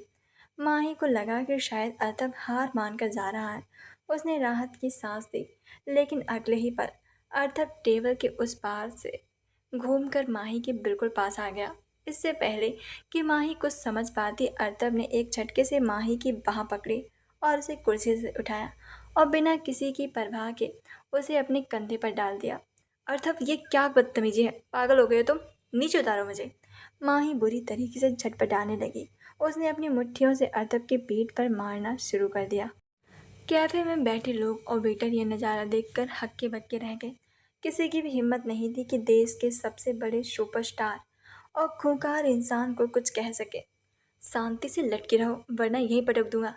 माही को लगा कि शायद अर्थव हार मानकर जा रहा है। उसने राहत की सांस दी, लेकिन अगले ही पल अर्थव टेबल के उस पार से घूमकर माही के बिल्कुल पास आ गया। इससे पहले कि माही कुछ समझ पाती, अर्थव ने एक झटके से माही की बाह पकड़ी और उसे कुर्सी से उठाया और बिना किसी की परवाह के उसे अपने कंधे पर डाल दिया। अर्थव, ये क्या बदतमीजी है? पागल हो गए हो तुम? नीचे उतारो मुझे। माही बुरी तरीके से झटपटाने लगी। उसने अपनी मुट्ठियों से अर्थव की पीठ पर मारना शुरू कर दिया। कैफे में बैठे लोग और वेटर ये नज़ारा देखकर हक्के बक्के रह गए। किसी की भी हिम्मत नहीं थी कि देश के सबसे बड़े सुपरस्टार और खूंखार इंसान को कुछ कह सके। शांति से लटके रहो, वरना यहीं पटक दूंगा,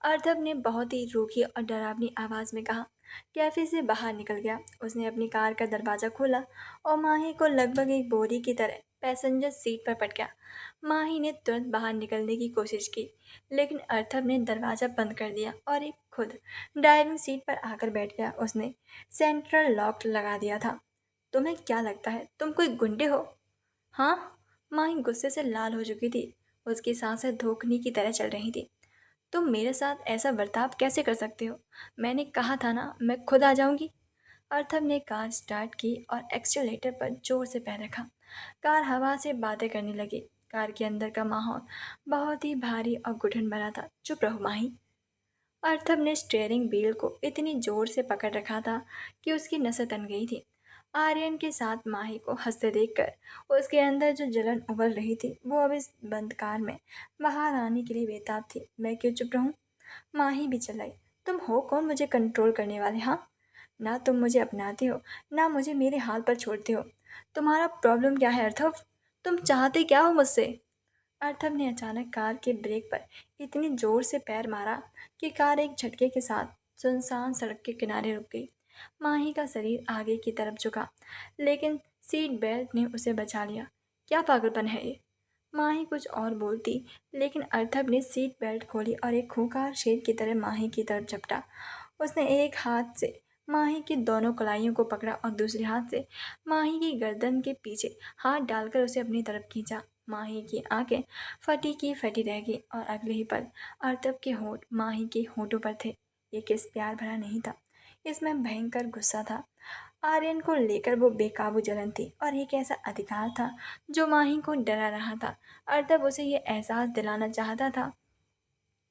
अर्थव ने बहुत ही रूखी और डरावनी आवाज़ में कहा। कैफे से बाहर निकल गया। उसने अपनी कार का दरवाज़ा खोला और माही को लगभग एक बोरी की तरह पैसेंजर सीट पर पटका। माही ने तुरंत बाहर निकलने की कोशिश की, लेकिन अर्थव ने दरवाज़ा बंद कर दिया और एक खुद ड्राइविंग सीट पर आकर बैठ गया। उसने सेंट्रल लॉक लगा दिया था। तुम्हें क्या लगता है तुम कोई गुंडे हो? हाँ, माही गुस्से से लाल हो चुकी थी। उसकी सांसें धोखनी की तरह चल रही थी। तुम मेरे साथ ऐसा बर्ताव कैसे कर सकते हो? मैंने कहा था ना, मैं खुद आ जाऊंगी। अर्थव ने कार स्टार्ट की और एक्सीलरेटर पर जोर से पैर रखा। कार हवा से बातें करने लगी। कार के अंदर का माहौल बहुत ही भारी और घुटन भरा था। चुप रहो माही। अर्थव ने स्टीयरिंग व्हील को इतनी जोर से पकड़ रखा था कि उसकी नसें तन गई थी। आर्यन के साथ माही को हंसते देखकर उसके अंदर जो जलन उबल रही थी, वो अब इस बंद कार में बाहर आने के लिए बेताब थी। मैं क्यों चुप रहूं? माही भी चिल्लाई। तुम हो कौन मुझे कंट्रोल करने वाले? हाँ, ना तुम मुझे अपनाते हो, ना मुझे मेरे हाल पर छोड़ते हो। तुम्हारा प्रॉब्लम क्या है अर्थव? तुम चाहते क्या हो मुझसे? अर्थव ने अचानक कार के ब्रेक पर इतनी जोर से पैर मारा कि कार एक झटके के साथ सुनसान सड़क के किनारे रुक गई। माही का शरीर आगे की तरफ झुका, लेकिन सीट बेल्ट ने उसे बचा लिया। क्या पागलपन है ये? माही कुछ और बोलती, लेकिन अर्थव ने सीट बेल्ट खोली और एक खूंखार शेर की तरह माही की तरफ झपटा। उसने एक हाथ से माही की दोनों कलाइयों को पकड़ा और दूसरे हाथ से माही की गर्दन के पीछे हाथ डालकर उसे अपनी तरफ खींचा। माही की आंखें फटी की फटी रह गई और अगले ही पल अर्थव के होंठ माही के होंठों पर थे। ये किस प्यार भरा नहीं था, इसमें भयंकर गुस्सा था। आर्यन को लेकर वो बेकाबू जलन थी और एक ऐसा अधिकार था जो माही को डरा रहा था। अर्थव उसे ये एहसास दिलाना चाहता था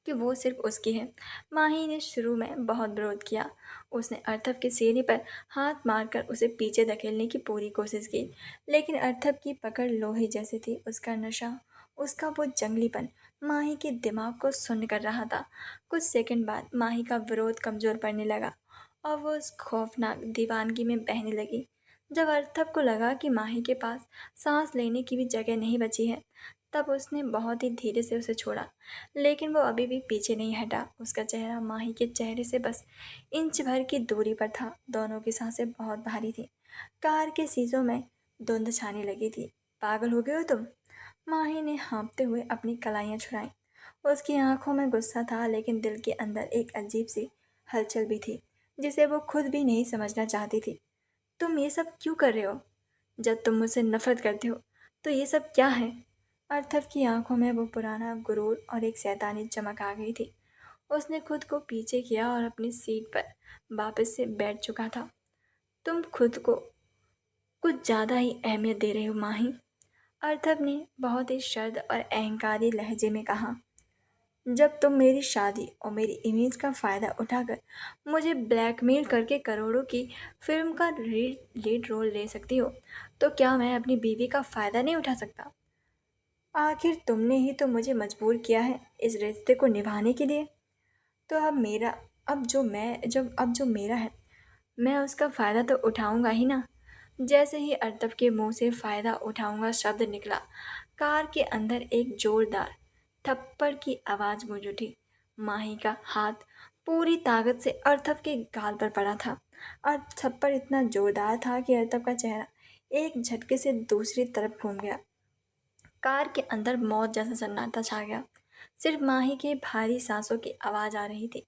कि वो सिर्फ उसकी है। माही ने शुरू में बहुत विरोध किया। उसने अर्थव के सीने पर हाथ मारकर उसे पीछे धकेलने की पूरी कोशिश की, लेकिन अर्थव की पकड़ लोहे जैसी थी। उसका नशा, उसका वो जंगलीपन माही के दिमाग को सुन्न कर रहा था। कुछ सेकंड बाद माही का विरोध कमजोर पड़ने लगा और वो उस खौफनाक दीवानगी में बहने लगी। जब अर्थव को लगा कि माही के पास सांस लेने की भी जगह नहीं बची है, तब उसने बहुत ही धीरे से उसे छोड़ा, लेकिन वो अभी भी पीछे नहीं हटा। उसका चेहरा माही के चेहरे से बस इंच भर की दूरी पर था। दोनों की सांसें बहुत भारी थीं। कार के शीशों में धुंध छाने लगी थी। पागल हो गए हो तुम? माही ने हाँफते हुए अपनी कलाइयाँ छुड़ाईं। उसकी आंखों में गुस्सा था, लेकिन दिल के अंदर एक अजीब सी हलचल भी थी, जिसे वो खुद भी नहीं समझना चाहती थी। तुम ये सब क्यों कर रहे हो? जब तुम मुझसे नफरत करते हो तो ये सब क्या है? अर्थव की आंखों में वो पुराना गुरूर और एक शैतानी चमक आ गई थी। उसने खुद को पीछे किया और अपनी सीट पर वापस से बैठ चुका था। तुम खुद को कुछ ज़्यादा ही अहमियत दे रहे हो माही, अर्थव ने बहुत ही शर्द और अहंकारी लहजे में कहा। जब तुम मेरी शादी और मेरी इमेज का फ़ायदा उठाकर मुझे ब्लैकमेल करके करोड़ों की फिल्म का लीड रोल ले सकती हो, तो क्या मैं अपनी बीवी का फ़ायदा नहीं उठा सकता? आखिर तुमने ही तो मुझे मजबूर किया है इस रिश्ते को निभाने के लिए। तो अब जो मेरा है, मैं उसका फ़ायदा तो उठाऊंगा ही ना। जैसे ही अर्तव के मुंह से फ़ायदा उठाऊंगा शब्द निकला, कार के अंदर एक जोरदार थप्पड़ की आवाज़ गूंज उठी। माही का हाथ पूरी ताकत से अर्तव के गाल पर पड़ा था और थप्पड़ इतना जोरदार था कि अर्तव का चेहरा एक झटके से दूसरी तरफ घूम गया। कार के अंदर मौत जैसा सन्नाटा छा गया। सिर्फ माही के भारी सांसों की आवाज़ आ रही थी।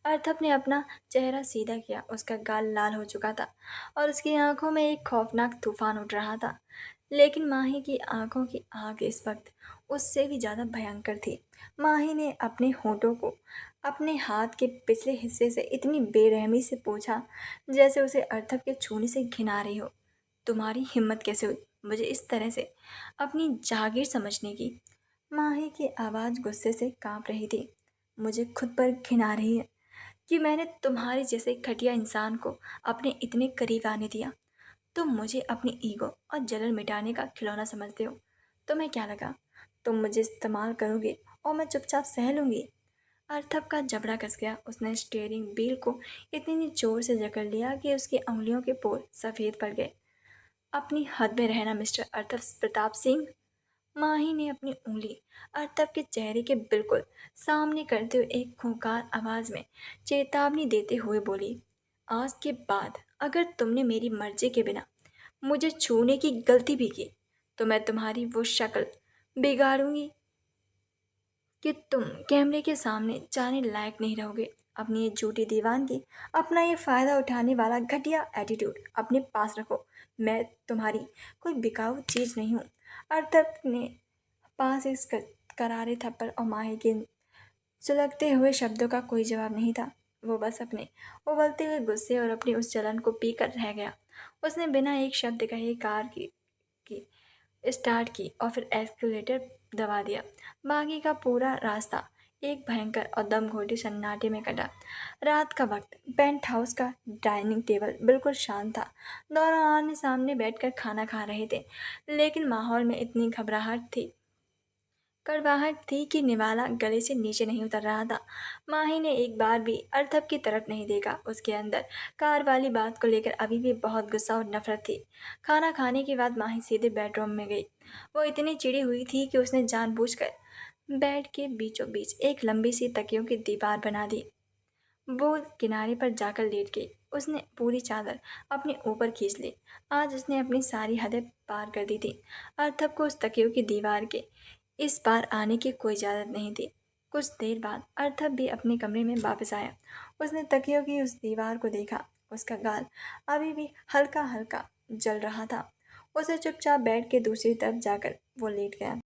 अर्थप ने अपना चेहरा सीधा किया। उसका गाल लाल हो चुका था और उसकी आंखों में एक खौफनाक तूफान उठ रहा था। लेकिन माही की आंखों की आग इस वक्त उससे भी ज़्यादा भयंकर थी। माही ने अपने होठों को अपने हाथ के पिछले हिस्से से इतनी बेरहमी से पूछा, जैसे उसे अर्थप के छूने से घिन आ रही हो। तुम्हारी हिम्मत कैसे हुई मुझे इस तरह से अपनी जागीर समझने की? माही की आवाज़ गुस्से से कांप रही थी। मुझे खुद पर घिन आ रही है कि मैंने तुम्हारे जैसे घटिया इंसान को अपने इतने करीब आने दिया। तुम मुझे अपनी ईगो और जलन मिटाने का खिलौना समझते हो। तुम्हें क्या लगा तुम मुझे इस्तेमाल करोगे और मैं चुपचाप सह लूंगी? अर्थव का जबड़ा कस गया। उसने स्टीयरिंग व्हील को इतनी जोर से जकड़ लिया कि उसकी उंगलियों के पोर सफ़ेद पड़ गए। अपनी हद में रहना मिस्टर अर्थव प्रताप सिंह। माही ने अपनी उंगली अर्थव के चेहरे के बिल्कुल सामने करते हुए एक खूंखार आवाज में चेतावनी देते हुए बोली, आज के बाद अगर तुमने मेरी मर्जी के बिना मुझे छूने की गलती भी की, तो मैं तुम्हारी वो शक्ल बिगाड़ूंगी कि तुम कैमरे के सामने जाने लायक नहीं रहोगे। अपनी ये झूठी दीवानगी, अपना ये फ़ायदा उठाने वाला घटिया एटीट्यूड अपने पास रखो। मैं तुम्हारी कोई बिकाऊ चीज़ नहीं हूँ। अर्थक ने पास इस करारे थप्पड़ और माही के सुलगते हुए शब्दों का कोई जवाब नहीं था। वो बस अपने उबलते हुए गुस्से और अपनी उस जलन को पीकर रह गया। उसने बिना एक शब्द कहे कार की स्टार्ट की और फिर एस्केलेटर दबा दिया। बाकी का पूरा रास्ता एक भयंकर और दमघोटे सन्नाटे में कटा। रात का वक्त, पेंट हाउस का डाइनिंग टेबल बिल्कुल शांत था। दोनों आमने सामने बैठकर खाना खा रहे थे, लेकिन माहौल में इतनी घबराहट थी कड़वाहट थी कि निवाला गले से नीचे नहीं उतर रहा था। माही ने एक बार भी अर्थव की तरफ नहीं देखा। उसके अंदर कार वाली बात को लेकर अभी भी बहुत गुस्सा और नफरत थी। खाना खाने के बाद माही सीधे बेडरूम में गई। वो इतनी चिड़ी हुई थी कि उसने जानबूझकर बेड के बीचों बीच एक लंबी सी तकियों की दीवार बना दी। वो किनारे पर जाकर लेट गई। उसने पूरी चादर अपने ऊपर खींच ली। आज उसने अपनी सारी हदें पार कर दी थी। अर्थव को उस तकियों की दीवार के इस पार आने की कोई इजाज़त नहीं थी। कुछ देर बाद अर्थव भी अपने कमरे में वापस आया। उसने तकियों की उस दीवार को देखा। उसका गाल अभी भी हल्का हल्का जल रहा था। उसे चुपचाप बेड के दूसरी तरफ जाकर वो लेट गया।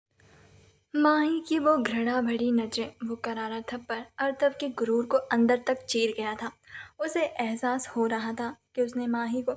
माही की वो घृणा भरी नजरें, वो करारा थप्पड़ अर्थव के गुरूर को अंदर तक चीर गया था। उसे एहसास हो रहा था कि उसने माही को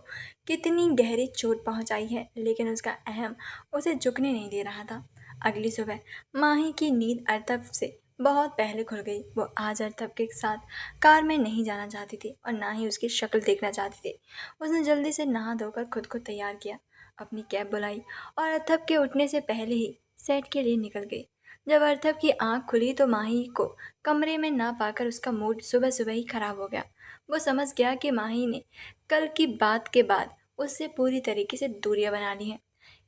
कितनी गहरी चोट पहुंचाई है, लेकिन उसका अहम उसे झुकने नहीं दे रहा था। अगली सुबह माही की नींद अर्थव से बहुत पहले खुल गई। वो आज अर्थव के साथ कार में नहीं जाना चाहती थी और ना ही उसकी शक्ल देखना चाहती थी। उसने जल्दी से नहा धोकर खुद को तैयार किया, अपनी कैब बुलाई और अर्थव के उठने से पहले ही सेट के लिए निकल गई। जब अर्थव की आंख खुली तो माही को कमरे में ना पाकर उसका मूड सुबह सुबह ही खराब हो गया। वो समझ गया कि माही ने कल की बात के बाद उससे पूरी तरीके से दूरियां बना ली हैं।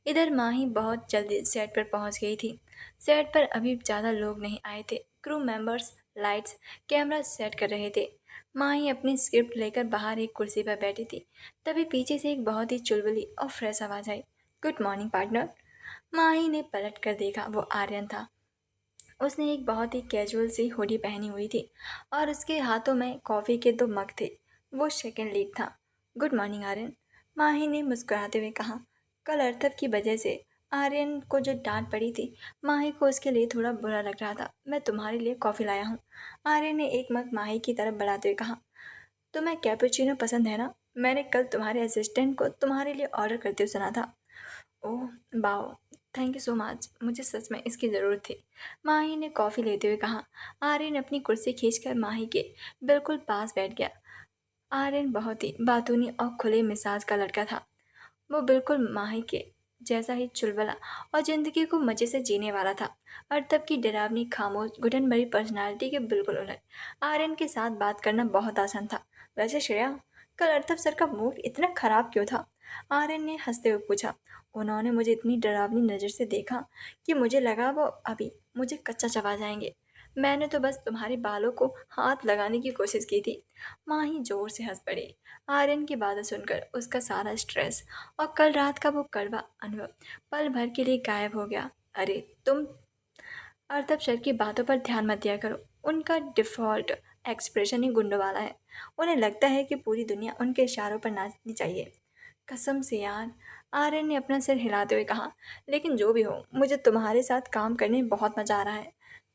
इधर माही बहुत जल्दी सेट पर पहुंच गई थी। सेट पर अभी ज़्यादा लोग नहीं आए थे। Crew members lights camera set कर रहे थे। माही अपनी स्क्रिप्ट लेकर बाहर एक कुर्सी पर बैठी थी। तभी पीछे से एक बहुत ही चुलबुली और फ्रेश आवाज़ आई, गुड मॉर्निंग पार्टनर। माही ने पलट कर देखा, वो आर्यन था। उसने एक बहुत ही कैजुअल सी हुडी पहनी हुई थी और उसके हाथों में कॉफ़ी के दो मग थे। वो सेकंड लीड था। गुड मॉर्निंग आर्यन, माही ने मुस्कुराते हुए कहा। कल अर्थव की वजह से आर्यन को जो डांट पड़ी थी, माही को उसके लिए थोड़ा बुरा लग रहा था। मैं तुम्हारे लिए कॉफ़ी लाया हूँ। आर्यन ने एक मग माही की तरफ बढ़ाते हुए कहा। तुम्हें कैपुचिनो पसंद है ना? मैंने कल तुम्हारे असिस्टेंट को तुम्हारे लिए ऑर्डर करते हुए सुना था। Oh wow, thank you so much, मुझे सच में इसकी ज़रूरत थी। माही ने कॉफ़ी लेते हुए कहा। आर्यन अपनी कुर्सी खींचकर माही के बिल्कुल पास बैठ गया। आर्यन बहुत ही बातूनी और खुले मिजाज का लड़का था। वो बिल्कुल माही के जैसा ही चुलबुला और ज़िंदगी को मज़े से जीने वाला था। अर्थव की डरावनी, खामोश, घुटन भरी पर्सनालिटी के बिल्कुल उलट आर्यन के साथ बात करना बहुत आसान था। वैसे श्रेया, कल अर्थव सर का मूड इतना खराब क्यों था? आर्यन ने हंसते हुए पूछा। उन्होंने मुझे इतनी डरावनी नज़र से देखा कि मुझे लगा वो अभी मुझे कच्चा चबा जाएंगे। मैंने तो बस तुम्हारे बालों को हाथ लगाने की कोशिश की थी। माही जोर से हंस पड़ी। आर्यन की बातें सुनकर उसका सारा स्ट्रेस और कल रात का वो कड़वा अनुभव पल भर के लिए गायब हो गया। अरे तुम अर्थव सर की बातों पर ध्यान मत दिया करो। उनका डिफ़ॉल्ट एक्सप्रेशन ही गुंडों वाला है। उन्हें लगता है कि पूरी दुनिया उनके इशारों पर नाचनी चाहिए। कसम से यार, आर्यन ने अपना सिर हिलाते हुए कहा। लेकिन जो भी हो, मुझे तुम्हारे साथ काम करने में बहुत मज़ा आ रहा है।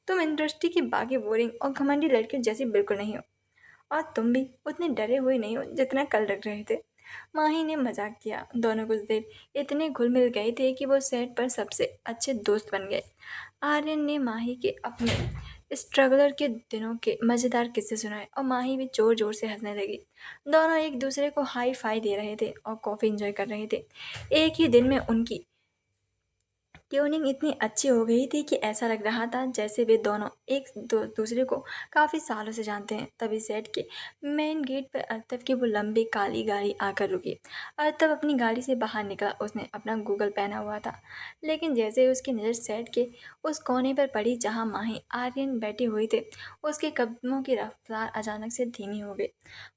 तुम इंडस्ट्री की बाकी बोरिंग और घमंडी लड़कियों जैसी बिल्कुल नहीं हो। और तुम भी उतने डरे हुए नहीं हो जितना कल लग रहे थे। माही ने मजाक किया। दोनों कुछ देर इतने घुल मिल गए थे कि वो सेट पर सबसे अच्छे दोस्त बन गए। आर्यन ने माही के अपने स्ट्रगलर के दिनों के मज़ेदार किस्से सुनाए और माही भी जोर जोर से हंसने लगी। दोनों एक दूसरे को हाई फाई दे रहे थे और कॉफ़ी इंजॉय कर रहे थे। एक ही दिन में उनकी ट्यूनिंग इतनी अच्छी हो गई थी कि ऐसा लग रहा था जैसे वे दोनों दूसरे को काफ़ी सालों से जानते हैं। तभी सेट के मेन गेट पर अर्थव की वो लंबी काली गाड़ी आकर रुकी। अर्थव अपनी गाड़ी से बाहर निकला। उसने अपना गूगल पहना हुआ था, लेकिन जैसे ही उसकी नज़र सेट के उस कोने पर पड़ी जहाँ माही आर्यन बैठे हुए थे, उसके कदमों की रफ्तार अचानक से धीमी हो गई।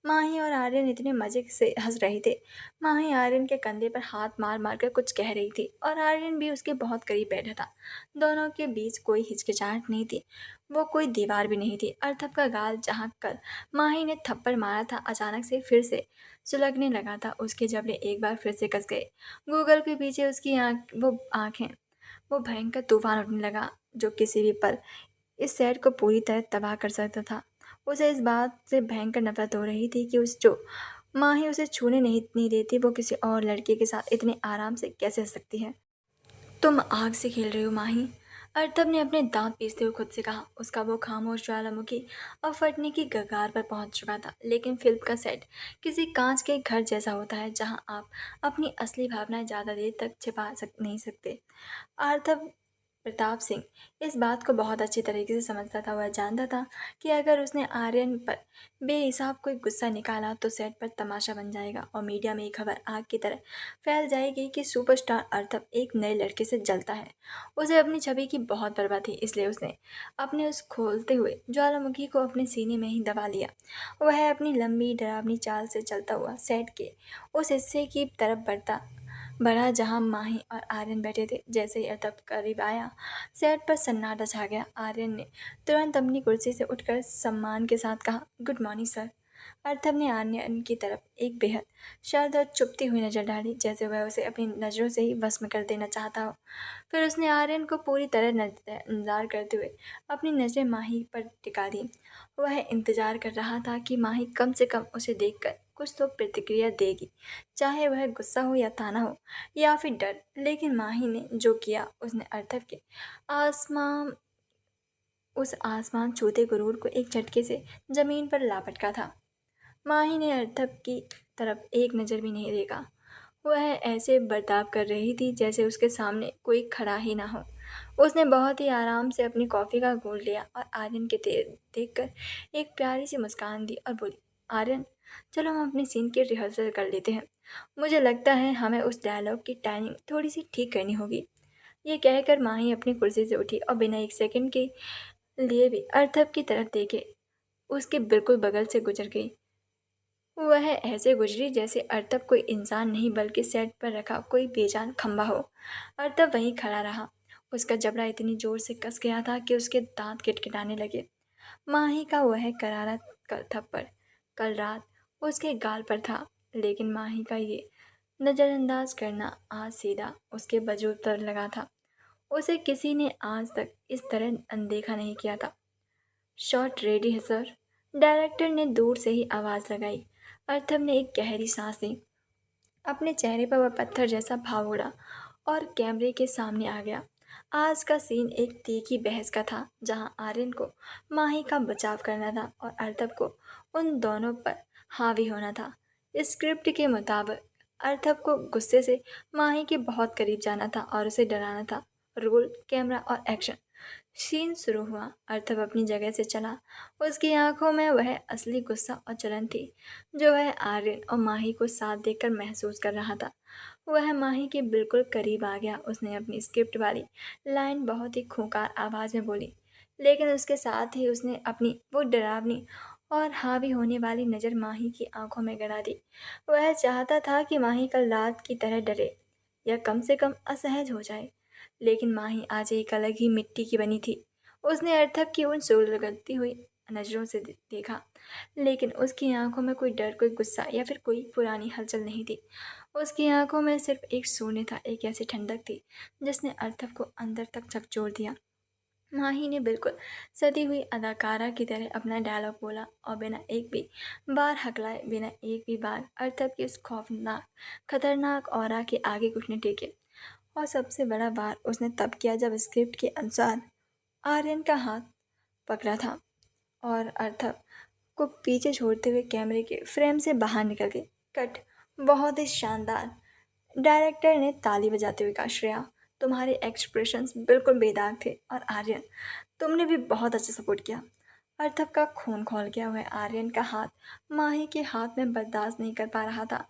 माही और आर्यन इतने मज़े से हंस रहे थे। माही आर्यन के कंधे पर हाथ मार मार कर कुछ कह रही थी और आर्यन भी उसके बहुत करीब बैठा था। दोनों के बीच कोई हिचकिचाहट नहीं थी, वो कोई दीवार भी नहीं थी। अर्थव का गाल जहाँ कल माही ने थप्पड़ मारा था, अचानक से फिर से सुलगने लगा था। उसके जबड़े एक बार फिर से कस गए। गूगल के पीछे उसकी आंखें वो भयंकर तूफान उठने लगा जो किसी भी पल इस शहर को पूरी तरह तबाह कर सकता था। उसे इस बात से भयंकर नफरत हो रही थी कि उस जो माँ ही उसे छूने नहीं देती, वो किसी और लड़के के साथ इतने आराम से कैसे हंस सकती है। तुम आग से खेल रही हो माही, अर्थव ने अपने दांत पीसते हुए खुद से कहा। उसका वो खामोश ज्वालामुखी अब फटने की कगार पर पहुंच चुका था। लेकिन फिल्म का सेट किसी कांच के घर जैसा होता है जहां आप अपनी असली भावनाएं ज़्यादा देर तक छिपा नहीं सकते। अर्थव प्रताप सिंह इस बात को बहुत अच्छी तरीके से समझता था। वह जानता था कि अगर उसने आर्यन पर बेहिसाब कोई गुस्सा निकाला तो सेट पर तमाशा बन जाएगा और मीडिया में ये खबर आग की तरह फैल जाएगी कि सुपरस्टार अर्थव एक नए लड़के से जलता है। उसे अपनी छवि की बहुत परवाह थी, इसलिए उसने अपने उस खोलते हुए ज्वालामुखी को अपने सीने में ही दबा लिया। वह अपनी लंबी डरावनी चाल से चलता हुआ सेट के उस हिस्से की तरफ बढ़ा जहां माही और आर्यन बैठे थे। जैसे ही अतब करीब आया, सेट पर सन्नाटा छा गया। आर्यन ने तुरंत अपनी कुर्सी से उठकर सम्मान के साथ कहा, गुड मॉर्निंग सर। अर्थव ने आर्यन की तरफ एक बेहद शार्द और चुभती हुई नजर डाली, जैसे वह उसे अपनी नजरों से ही भस्म कर देना चाहता हो। फिर उसने आर्यन को पूरी तरह नजरअंदाज करते हुए अपनी नजरें माही पर टिका दी। वह इंतजार कर रहा था कि माही कम से कम उसे देखकर कुछ तो प्रतिक्रिया देगी, चाहे वह गुस्सा हो या ताना हो या फिर डर। लेकिन माही ने जो किया, उसने अर्थव के आसमान उस आसमान छूते गुरूर को एक झटके से जमीन पर लापटका था। माही ने अर्थव की तरफ एक नज़र भी नहीं देखा। वह ऐसे बर्ताव कर रही थी जैसे उसके सामने कोई खड़ा ही ना हो। उसने बहुत ही आराम से अपनी कॉफ़ी का घूंट लिया और आर्यन के देखकर एक प्यारी सी मुस्कान दी और बोली, आर्यन, चलो हम अपने सीन की रिहर्सल कर लेते हैं। मुझे लगता है हमें उस डायलॉग की टाइमिंग थोड़ी सी ठीक करनी होगी। ये कहकर माही अपनी कुर्सी से उठी और बिना एक सेकंड के लिए भी अर्थव की तरफ देखे उसके बिल्कुल बगल से गुजर गई। वह ऐसे गुजरी जैसे अर्तब कोई इंसान नहीं बल्कि सेट पर रखा कोई बेजान खंबा हो। अर्तब वहीं खड़ा रहा। उसका जबड़ा इतनी जोर से कस गया था कि उसके दांत किटकिटाने लगे। माही का वह करारा थप्पड़ कल रात उसके गाल पर था, लेकिन माही का ये नज़रअंदाज करना आज सीधा उसके वजूद पर लगा था। उसे किसी ने आज तक इस तरह अनदेखा नहीं किया था। शॉट रेडी है सर। डायरेक्टर ने दूर से ही आवाज़ लगाई। अर्थव ने एक गहरी सांस ली। अपने चेहरे पर वह पत्थर जैसा भाव उड़ा और कैमरे के सामने आ गया। आज का सीन एक तीखी बहस का था, जहां आर्यन को माही का बचाव करना था और अर्थव को उन दोनों पर हावी होना था। स्क्रिप्ट के मुताबिक अर्थव को गुस्से से माही के बहुत करीब जाना था और उसे डराना था। रोल, कैमरा और एक्शन। सीन शुरू हुआ। अर्थव अपनी जगह से चला। उसकी आंखों में वह असली गुस्सा और जलन थी जो वह आर्यन और माही को साथ देखकर महसूस कर रहा था। वह माही के बिल्कुल करीब आ गया। उसने अपनी स्क्रिप्ट वाली लाइन बहुत ही खूंखार आवाज़ में बोली, लेकिन उसके साथ ही उसने अपनी वो डरावनी और हावी होने वाली नज़र माही की आंखों में गड़ा दी। वह चाहता था कि माही कल रात की तरह डरे या कम से कम असहज हो जाए। लेकिन माही आज एक अलग ही मिट्टी की बनी थी। उसने अर्थव की उन सुलगती हुई नज़रों से देखा, लेकिन उसकी आंखों में कोई डर, कोई गुस्सा या फिर कोई पुरानी हलचल नहीं थी। उसकी आंखों में सिर्फ एक शून्य था, एक ऐसी ठंडक थी जिसने अर्थव को अंदर तक झकझोर दिया। माही ने बिल्कुल सदी हुई अदाकारा की तरह अपना डायलॉग बोला और बिना एक भी बार हकलाए, बिना एक भी बार अर्थव की उस खौफनाक खतरनाक ऑरा के आगे घुटने टेके। और सबसे बड़ा वार उसने तब किया जब स्क्रिप्ट के अनुसार आर्यन का हाथ पकड़ा था और अर्थव को पीछे छोड़ते हुए कैमरे के फ्रेम से बाहर निकल गए। कट। बहुत ही शानदार। डायरेक्टर ने ताली बजाते हुए कहा, श्रेया, तुम्हारे एक्सप्रेशंस बिल्कुल बेदाग थे और आर्यन, तुमने भी बहुत अच्छा सपोर्ट किया। अर्थव का खून खौल गया। वह आर्यन का हाथ माही के हाथ में बर्दाश्त नहीं कर पा रहा था।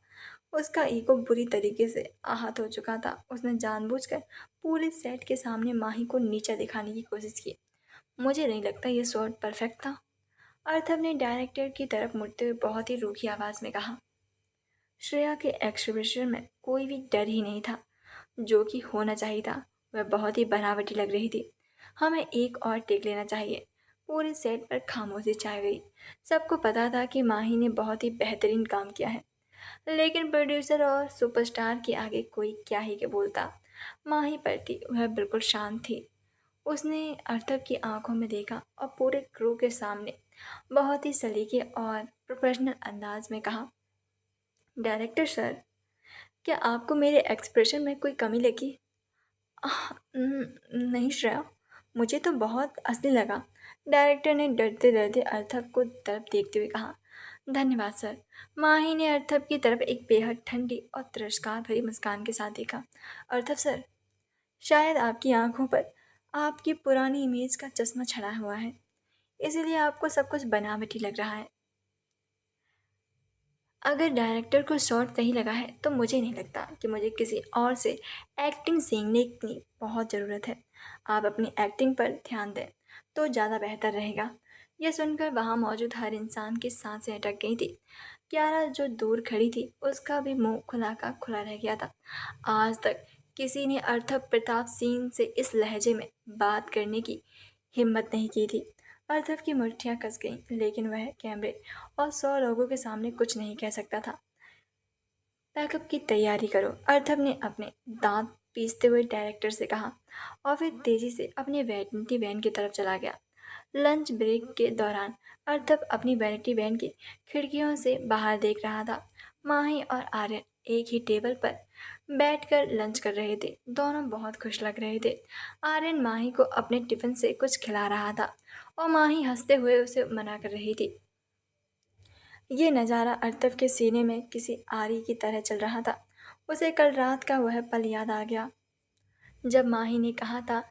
उसका ईगो बुरी तरीके से आहत हो चुका था। उसने जानबूझकर पूरे सेट के सामने माही को नीचा दिखाने की कोशिश की। मुझे नहीं लगता ये शॉट परफेक्ट था। अर्थव ने डायरेक्टर की तरफ मुड़ते हुए बहुत ही रूखी आवाज में कहा। श्रेया के एक्सप्रेशन में कोई भी डर ही नहीं था, जो कि होना चाहिए था। वह बहुत ही बनावटी लग रही थी। हमें एक और टेक लेना चाहिए। पूरे सेट पर खामोशी छा गई। सबको पता था कि माही ने बहुत ही बेहतरीन काम किया है, लेकिन प्रोड्यूसर और सुपरस्टार के आगे कोई क्या ही के बोलता। माही पर थी, वह बिल्कुल शांत थी। उसने अर्थव की आंखों में देखा और पूरे क्रू के सामने बहुत ही सलीके और प्रोफेशनल अंदाज में कहा, डायरेक्टर सर, क्या आपको मेरे एक्सप्रेशन में कोई कमी लगी? नहीं श्रेया, मुझे तो बहुत असली लगा। डायरेक्टर ने डरते डरते अर्थव को तरफ देखते हुए कहा, धन्यवाद सर। माही ने अर्थव की तरफ एक बेहद ठंडी और तिरस्कार भरी मुस्कान के साथ देखा। अर्थव सर, शायद आपकी आंखों पर आपकी पुरानी इमेज का चश्मा छड़ा हुआ है, इसीलिए आपको सब कुछ बनावटी लग रहा है। अगर डायरेक्टर को शॉट सही लगा है तो मुझे नहीं लगता कि मुझे किसी और से एक्टिंग सीखने की बहुत ज़रूरत है। आप अपनी एक्टिंग पर ध्यान दें तो ज़्यादा बेहतर रहेगा। यह सुनकर वहाँ मौजूद हर इंसान की सांसें अटक गई थी। क्यारा जो दूर खड़ी थी उसका भी मुंह खुला का खुला रह गया था। आज तक किसी ने अर्थव प्रताप सिंह से इस लहजे में बात करने की हिम्मत नहीं की थी। अर्थव की मुट्ठियां कस गईं, लेकिन वह कैमरे और 100 लोगों के सामने कुछ नहीं कह सकता था। पैकअप की तैयारी करो, अर्थव ने अपने दांत पीसते हुए डायरेक्टर से कहा और फिर तेजी से अपनी वैनिटी वैन की तरफ चला गया। लंच ब्रेक के दौरान अर्थव अपनी वैनिटी वैन की खिड़कियों से बाहर देख रहा था। माही और आर्यन एक ही टेबल पर बैठकर लंच कर रहे थे। दोनों बहुत खुश लग रहे थे। आर्यन माही को अपने टिफिन से कुछ खिला रहा था और माही हंसते हुए उसे मना कर रही थी। ये नज़ारा अर्थव के सीने में किसी आरी की तरह चल रहा था। उसे कल रात का वह पल याद आ गया जब माही ने कहा था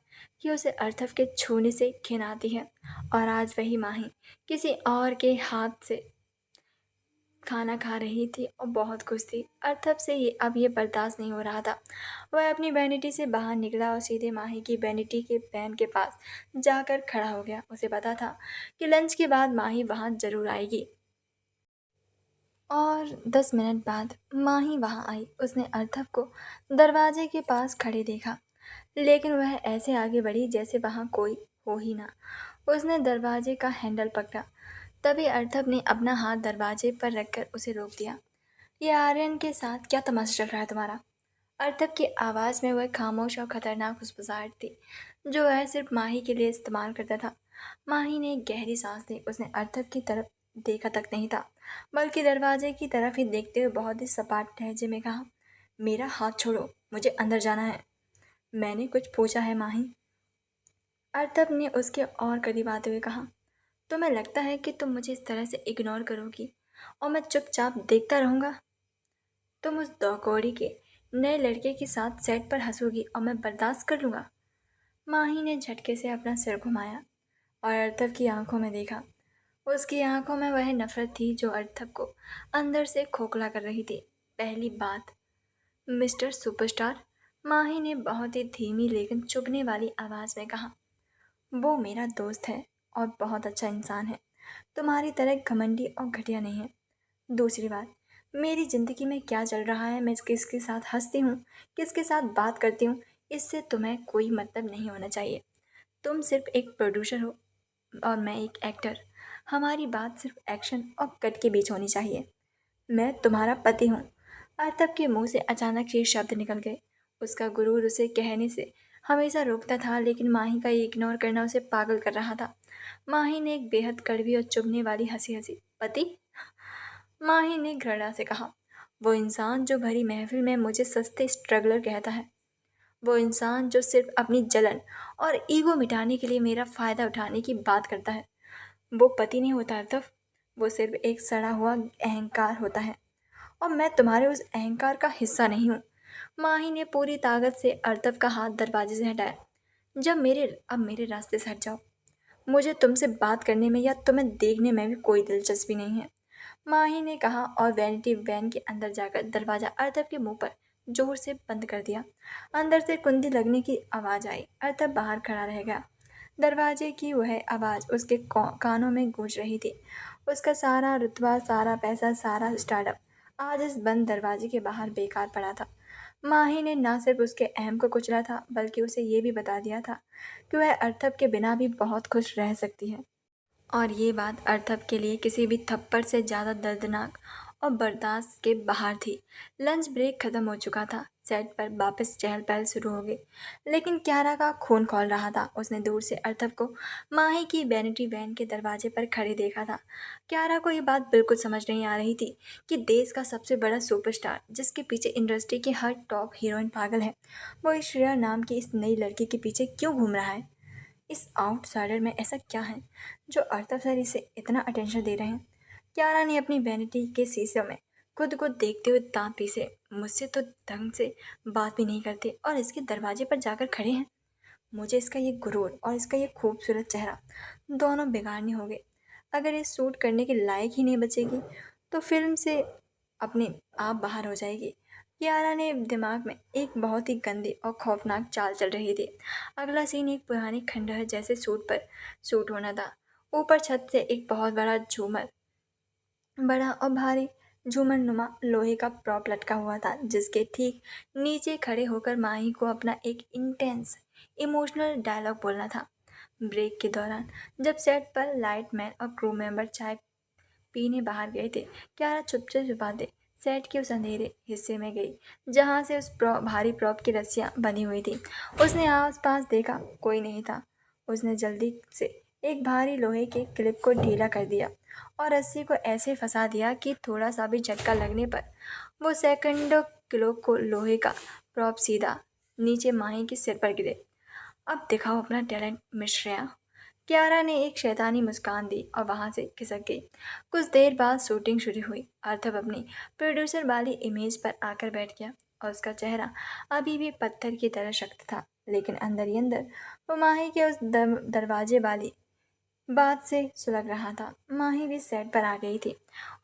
कि उसे अर्थव के छूने से घिन आती है, और आज वही माही किसी और के हाथ से खाना खा रही थी और बहुत खुश थी। अर्थव से अब ये बर्दाश्त नहीं हो रहा था। वह अपनी वैनिटी से बाहर निकला और सीधे माही की वैनिटी के वैन के पास जाकर खड़ा हो गया। उसे पता था कि लंच के बाद माही वहाँ जरूर आएगी। और 10 मिनट बाद माही वहाँ आई। उसने अर्थव को दरवाजे के पास खड़े देखा, लेकिन वह ऐसे आगे बढ़ी जैसे वहाँ कोई हो ही ना। उसने दरवाजे का हैंडल पकड़ा। तभी अर्थव ने अपना हाथ दरवाजे पर रखकर उसे रोक दिया। ये आर्यन के साथ क्या तमाशा चल रहा है तुम्हारा? अर्थव की आवाज़ में वह खामोश और खतरनाक फुसफुसाहट थी जो वह सिर्फ माही के लिए इस्तेमाल करता था। माही ने एक गहरी सांस ली। उसने अर्थव की तरफ देखा तक नहीं था, बल्कि दरवाजे की तरफ ही देखते हुए बहुत ही सपाट लहजे में कहा, मेरा हाथ छोड़ो, मुझे अंदर जाना है। मैंने कुछ पूछा है माही? अर्थव ने उसके और करीब आते हुए कहा, तुम्हें लगता है कि तुम मुझे इस तरह से इग्नोर करोगी और मैं चुपचाप देखता रहूँगा? तुम उस दौकौड़ी के नए लड़के के साथ सेट पर हंसोगी और मैं बर्दाश्त कर लूँगा? माही ने झटके से अपना सिर घुमाया और अर्थव की आंखों में देखा। उसकी आंखों में वह नफरत थी जो अर्थव को अंदर से खोखला कर रही थी। पहली बात, मिस्टर सुपरस्टार, माही ने बहुत ही धीमी लेकिन चुभने वाली आवाज़ में कहा, वो मेरा दोस्त है और बहुत अच्छा इंसान है, तुम्हारी तरह घमंडी और घटिया नहीं है। दूसरी बात, मेरी ज़िंदगी में क्या चल रहा है, मैं किसके साथ हंसती हूँ, किसके साथ बात करती हूँ, इससे तुम्हें कोई मतलब नहीं होना चाहिए। तुम सिर्फ एक प्रोड्यूसर हो और मैं एक एक्टर। हमारी बात सिर्फ एक्शन और कट के बीच होनी चाहिए। मैं तुम्हारा पति हूँ। अर्थव के मुंह से अचानक ये शब्द निकल गए। उसका गुरूर उसे कहने से हमेशा रोकता था, लेकिन माही का ये इग्नोर करना उसे पागल कर रहा था। माही ने एक बेहद कड़वी और चुभने वाली हंसी हंसी। पति? माही ने घृणा से कहा, वो इंसान जो भरी महफिल में मुझे सस्ते स्ट्रगलर कहता है, वो इंसान जो सिर्फ अपनी जलन और ईगो मिटाने के लिए मेरा फ़ायदा उठाने की बात करता है, वो पति नहीं होता अर्थव। वो सिर्फ एक सड़ा हुआ अहंकार होता है और मैं तुम्हारे उस अहंकार का हिस्सा नहीं हूँ। माही ने पूरी ताकत से अर्थव का हाथ दरवाजे से हटाया। अब मेरे रास्ते से हट जाओ। मुझे तुमसे बात करने में या तुम्हें देखने में भी कोई दिलचस्पी नहीं है, माही ने कहा और वैनिटी वैन के अंदर जाकर दरवाज़ा अर्थव के मुंह पर जोर से बंद कर दिया। अंदर से कुंडी लगने की आवाज़ आई। अर्थव बाहर खड़ा रह गया। दरवाजे की वह आवाज़ उसके कानों में गूंज रही थी। उसका सारा रुतबा, सारा पैसा, सारा स्टार्टअप आज इस बंद दरवाजे के बाहर बेकार पड़ा था। माही ने ना सिर्फ उसके अहम को कुचला था, बल्कि उसे ये भी बता दिया था कि वह अर्थव के बिना भी बहुत खुश रह सकती है। और ये बात अर्थव के लिए किसी भी थप्पड़ से ज़्यादा दर्दनाक और बर्दाश्त के बाहर थी। लंच ब्रेक ख़त्म हो चुका था। सेट पर वापस चहल पहल शुरू हो गई, लेकिन क्यारा का खून खौल रहा था। उसने दूर से अर्थव को माही की वैनिटी वैन के दरवाजे पर खड़े देखा था। क्यारा को ये बात बिल्कुल समझ नहीं आ रही थी कि देश का सबसे बड़ा सुपरस्टार, जिसके पीछे इंडस्ट्री की हर टॉप हीरोइन पागल है, वो श्रेया नाम की इस नई लड़की के पीछे क्यों घूम रहा है। इस आउटसाइडर में ऐसा क्या है जो अर्थव सर इसे इतना अटेंशन दे रहे हैं? क्यारा ने अपनी वैनिटी के शीशे में खुद को देखते हुए दांत पीसे। मुझसे तो ढंग से बात भी नहीं करते और इसके दरवाजे पर जाकर खड़े हैं। मुझे इसका ये गुरूर और इसका ये खूबसूरत चेहरा दोनों बिगाड़ने होंगे। अगर ये सूट करने के लायक ही नहीं बचेगी तो फिल्म से अपने आप बाहर हो जाएगी। कियारा ने दिमाग में एक बहुत ही गंदी और खौफनाक चाल चल रही थी। अगला सीन एक पुराने खंडहर जैसे सूट पर सूट होना था। ऊपर छत से एक बहुत बड़ा और भारी झूमर नुमा लोहे का प्रॉप लटका हुआ था, जिसके ठीक नीचे खड़े होकर माही को अपना एक इंटेंस इमोशनल डायलॉग बोलना था। ब्रेक के दौरान जब सेट पर लाइट मैन और क्रू मेंबर चाय पीने बाहर गए थे, क्यारा चुपचे छुपाते सेट के उस अंधेरे हिस्से में गई जहां से उस भारी प्रॉप की रस्सियां बंधी हुई थी। उसने आसपास देखा, कोई नहीं था। उसने जल्दी से एक भारी लोहे के क्लिप को ढीला कर दिया और रस्सी को ऐसे फंसा दिया कि थोड़ा सा भी झटका लगने पर वो सेकंडों किलो को लोहे का प्रॉप सीधा नीचे माही के सिर पर गिरे। अब दिखाओ अपना टैलेंट मिश्रिया। कियारा ने एक शैतानी मुस्कान दी और वहां से खिसक गई। कुछ देर बाद शूटिंग शुरू हुई। अर्थव अपनी प्रोड्यूसर वाली इमेज पर आकर बैठ गया और उसका चेहरा अभी भी पत्थर की तरह सख्त था, लेकिन अंदर ही अंदर वो माही के उस दरवाजे वाली बात से सुलग रहा था। माही भी सेट पर आ गई थी।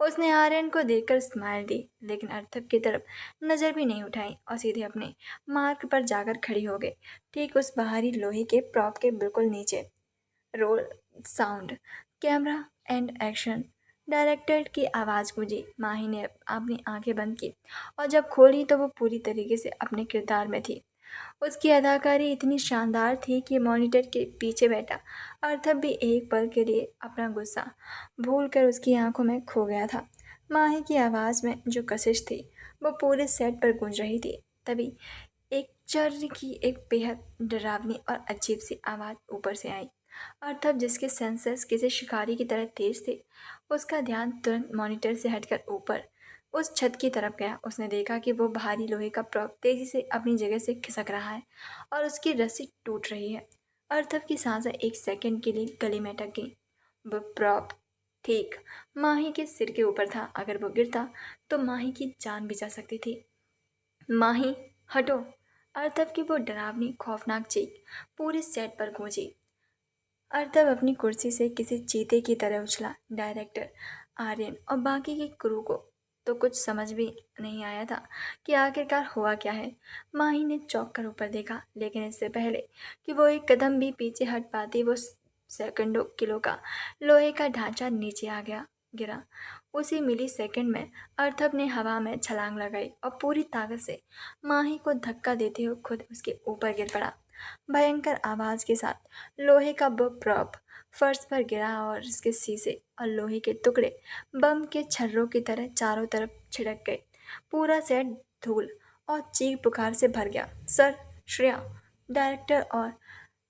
उसने आर्यन को देखकर स्माइल दी, लेकिन अर्थव की तरफ नजर भी नहीं उठाई और सीधे अपने मार्ग पर जाकर खड़ी हो गई, ठीक उस बाहरी लोहे के प्रॉप के बिल्कुल नीचे। Role sound camera and action. Director की आवाज़ गूंजी। माही ने अपनी आंखें बंद की और जब खोली तो वो पूरी तरीके से अपने किरदार में थी। उसकी अदाकारी इतनी शानदार थी कि मॉनिटर के पीछे बैठा अर्थव भी एक पल के लिए अपना गुस्सा भूलकर उसकी आंखों में खो गया था। माही की आवाज़ में जो कशिश थी वो पूरे सेट पर गूंज रही थी। तभी एक चर्र की एक बेहद डरावनी और अजीब सी आवाज़ ऊपर से आई। अर्थव, जिसके सेंसर्स किसी शिकारी की तरह तेज थे, उसका ध्यान तुरंत मॉनिटर से हटकर ऊपर उस छत की तरफ गया। उसने देखा कि वो भारी लोहे का प्रॉप तेजी से अपनी जगह से खिसक रहा है और उसकी रस्सी टूट रही है। अर्थव की सांसें एक सेकंड के लिए गले में अटक गई। वो प्रॉप ठीक माही के सिर के ऊपर था। अगर वो गिरता तो माही की जान भी जा सकती थी। माही, हटो! अर्थव की वो डरावनी खौफनाक चीख पूरे सेट पर गूंजी। अर्थव अपनी कुर्सी से किसी चीते की तरह उछला। डायरेक्टर, आर्यन और बाकी की क्रू को तो कुछ समझ भी नहीं आया था कि आखिरकार हुआ क्या है। माही ने चौंक कर ऊपर देखा, लेकिन इससे पहले कि वो एक कदम भी पीछे हट पाती, वो सेकंडों किलो का लोहे का ढांचा नीचे आ गया गिरा। उसी मिली सेकंड में अर्थव ने हवा में छलांग लगाई और पूरी ताकत से माही को धक्का देते हुए खुद उसके ऊपर गिर पड़ा। भयंकर आवाज के साथ लोहे का वो प्रॉप फर्श पर गिरा और इसके शीशे और लोहे के टुकड़े बम के छर्रों की तरह चारों तरफ छिड़क गए। पूरा सेट धूल और चीख पुकार से भर गया। सर, श्रेया, डायरेक्टर और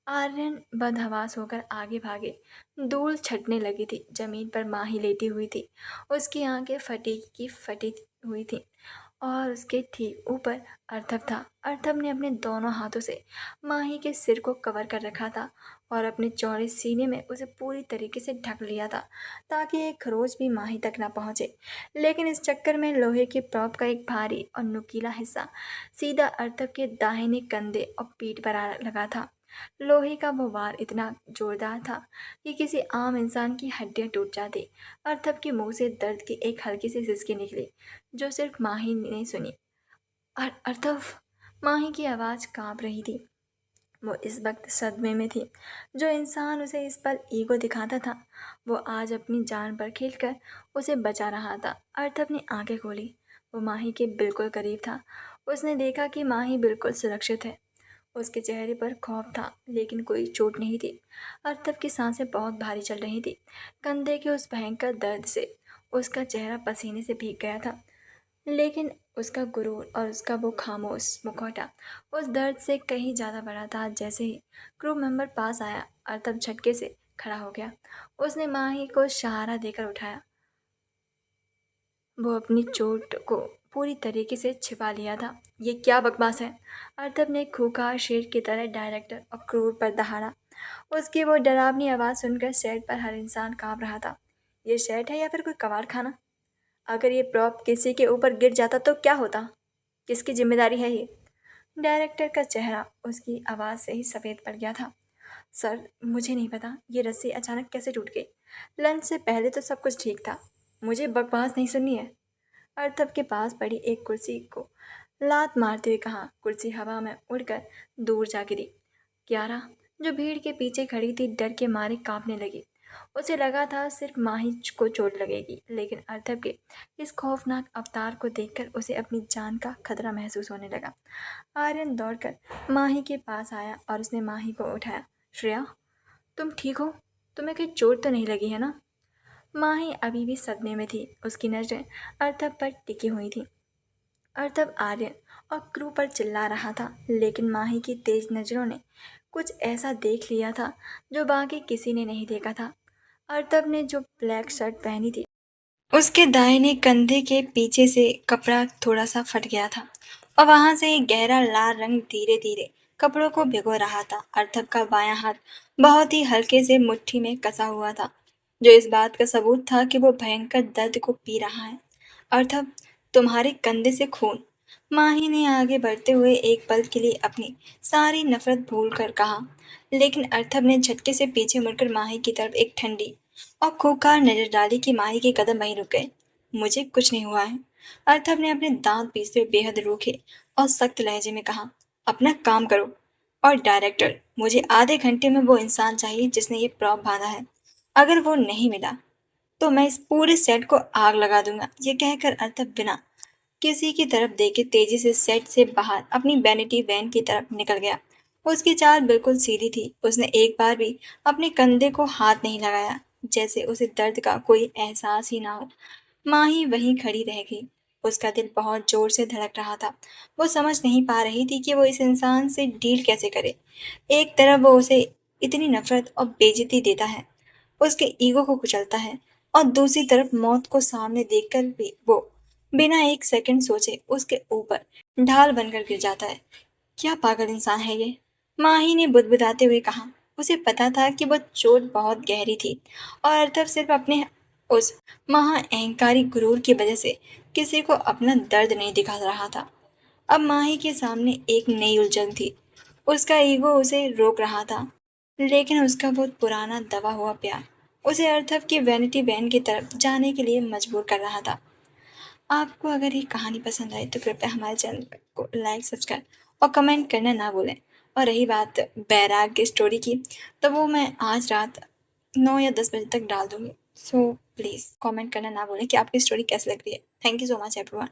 आर्यन बदहवास होकर आगे भागे। धूल छटने लगी थी। जमीन पर माही लेटी हुई थी। उसकी आंखें फटी की फटी हुई थी और उसके ठीक ऊपर अर्थव था। अर्थव ने अपने दोनों हाथों से माही के सिर को कवर कर रखा था और अपने चौड़े सीने में उसे पूरी तरीके से ढक लिया था ताकि एक खरोच भी माही तक ना पहुंचे। लेकिन इस चक्कर में लोहे के प्रॉप का एक भारी और नुकीला हिस्सा सीधा अर्थव के दाहिने कंधे और पीठ पर लगा था। लोहे का वो वार इतना जोरदार था कि किसी आम इंसान की हड्डियां टूट जाती। अर्थव के मुंह से दर्द की एक हल्की सी सिसकी निकली, जो सिर्फ माही ने सुनी। अर्थव! माही की आवाज़ कांप रही थी। वो इस वक्त सदमे में थी। जो इंसान उसे इस पल ईगो दिखाता था, वो आज अपनी जान पर खेलकर उसे बचा रहा था। अर्थव ने आंखें खोली। वो माही के बिल्कुल करीब था। उसने देखा कि माही बिल्कुल सुरक्षित है। उसके चेहरे पर खौफ था, लेकिन कोई चोट नहीं थी। अर्थव की सांसें बहुत भारी चल रही थी। कंधे के उस भयंकर दर्द से उसका चेहरा पसीने से भीग गया था, लेकिन उसका गुरूर और उसका वो खामोश मुखौटा उस दर्द से कहीं ज़्यादा बड़ा था। जैसे ही क्रू मेंबर पास आया, अर्थव झटके से खड़ा हो गया। उसने माही को सहारा देकर उठाया। वो अपनी चोट को पूरी तरीके से छिपा लिया था। ये क्या बकवास है? अर्थव ने खूंखार शेर की तरह डायरेक्टर और क्रू पर दहाड़ा। उसकी वो डरावनी आवाज़ सुनकर सेट पर हर इंसान कांप रहा था। ये सेट है या फिर कोई कबाड़ खाना? अगर ये प्रॉप किसी के ऊपर गिर जाता तो क्या होता? किसकी जिम्मेदारी है ये? डायरेक्टर का चेहरा उसकी आवाज़ से ही सफ़ेद पड़ गया था। सर, मुझे नहीं पता ये रस्सी अचानक कैसे टूट गई। लंच से पहले तो सब कुछ ठीक था। मुझे बकवास नहीं सुननी है। अर्थव के पास पड़ी एक कुर्सी को लात मारते हुए कहा। कुर्सी हवा में उड़कर दूर जा गिरी। कियारा, जो भीड़ के पीछे खड़ी थी, डर के मारे कांपने लगी। उसे लगा था सिर्फ माही को चोट लगेगी, लेकिन अर्थव के इस खौफनाक अवतार को देखकर उसे अपनी जान का खतरा महसूस होने लगा। आर्यन दौड़कर माही के पास आया और उसने माही को उठाया। श्रेया, तुम ठीक हो? तुम्हें कहीं चोट तो नहीं लगी है ना? माही अभी भी सदमे में थी। उसकी नज़रें अर्थव पर टिकी हुई थी। अर्थव आर्यन और क्रू पर चिल्ला रहा था, लेकिन माही की तेज नज़रों ने कुछ ऐसा देख लिया था जो बाकी किसी ने नहीं देखा था। अर्थव ने जो ब्लैक शर्ट पहनी थी, उसके दाहिने कंधे के पीछे से कपड़ा थोड़ा सा फट गया था और वहां से एक गहरा लाल रंग धीरे धीरे कपड़ों को भिगो रहा था। अर्थव का बायां हाथ बहुत ही हल्के से मुट्ठी में कसा हुआ था, जो इस बात का सबूत था कि वो भयंकर दर्द को पी रहा है। अर्थव, तुम्हारे कंधे से खून। माही ने आगे बढ़ते हुए एक पल के लिए अपनी सारी नफरत भूल कर कहा, लेकिन अर्थव ने झटके से पीछे मुड़कर माही की तरफ एक ठंडी और खूंखार नजर डाली कि माही के कदम वहीं रुक गए। मुझे कुछ नहीं हुआ है। अर्थव ने अपने दांत पीसते हुए बेहद रूखे और सख्त लहजे में कहा। अपना काम करो। और डायरेक्टर, मुझे आधे घंटे में वो इंसान चाहिए जिसने ये प्रॉप बांधा है। अगर वो नहीं मिला तो मैं इस पूरे सेट को आग लगा दूंगा। ये कहकर अर्थव बिना किसी की तरफ देखे तेजी से सेट से बाहर अपनी वैनिटी वैन की तरफ निकल गया। उसकी चाल बिल्कुल सीधी थी। उसने एक बार भी अपने कंधे को हाथ नहीं लगाया, जैसे उसे दर्द का कोई एहसास ही ना हो। माही वहीं खड़ी रह गई। उसका दिल बहुत जोर से धड़क रहा था। वो समझ नहीं पा रही थी कि वो इस इंसान से डील कैसे करे। एक तरफ वो उसे इतनी नफरत और बेइज्जती देता है, उसके ईगो को कुचलता है, और दूसरी तरफ मौत को सामने देखकर भी वो बिना एक सेकंड सोचे उसके ऊपर ढाल बनकर गिर जाता है। क्या पागल इंसान है ये? माही ने बुदबुदाते हुए कहा। उसे पता था कि वह चोट बहुत गहरी थी और अर्थव सिर्फ अपने उस महा अहंकारी गुरूर की वजह से किसी को अपना दर्द नहीं दिखा रहा था। अब माही के सामने एक नई उलझन थी। उसका ईगो उसे रोक रहा था, लेकिन उसका बहुत पुराना दबा हुआ प्यार उसे अर्थव की वैनिटी वैन की तरफ जाने के लिए मजबूर कर रहा था। आपको अगर ये कहानी पसंद आई तो कृपया हमारे चैनल को लाइक, सब्सक्राइब और कमेंट करना ना भूलें। और रही बात बैराग की स्टोरी की, तो वो मैं आज रात 9 या 10 बजे तक डाल दूंगी। सो प्लीज़ कमेंट करना ना भूलें कि आपकी स्टोरी कैसी लग रही है। Thank you so much everyone.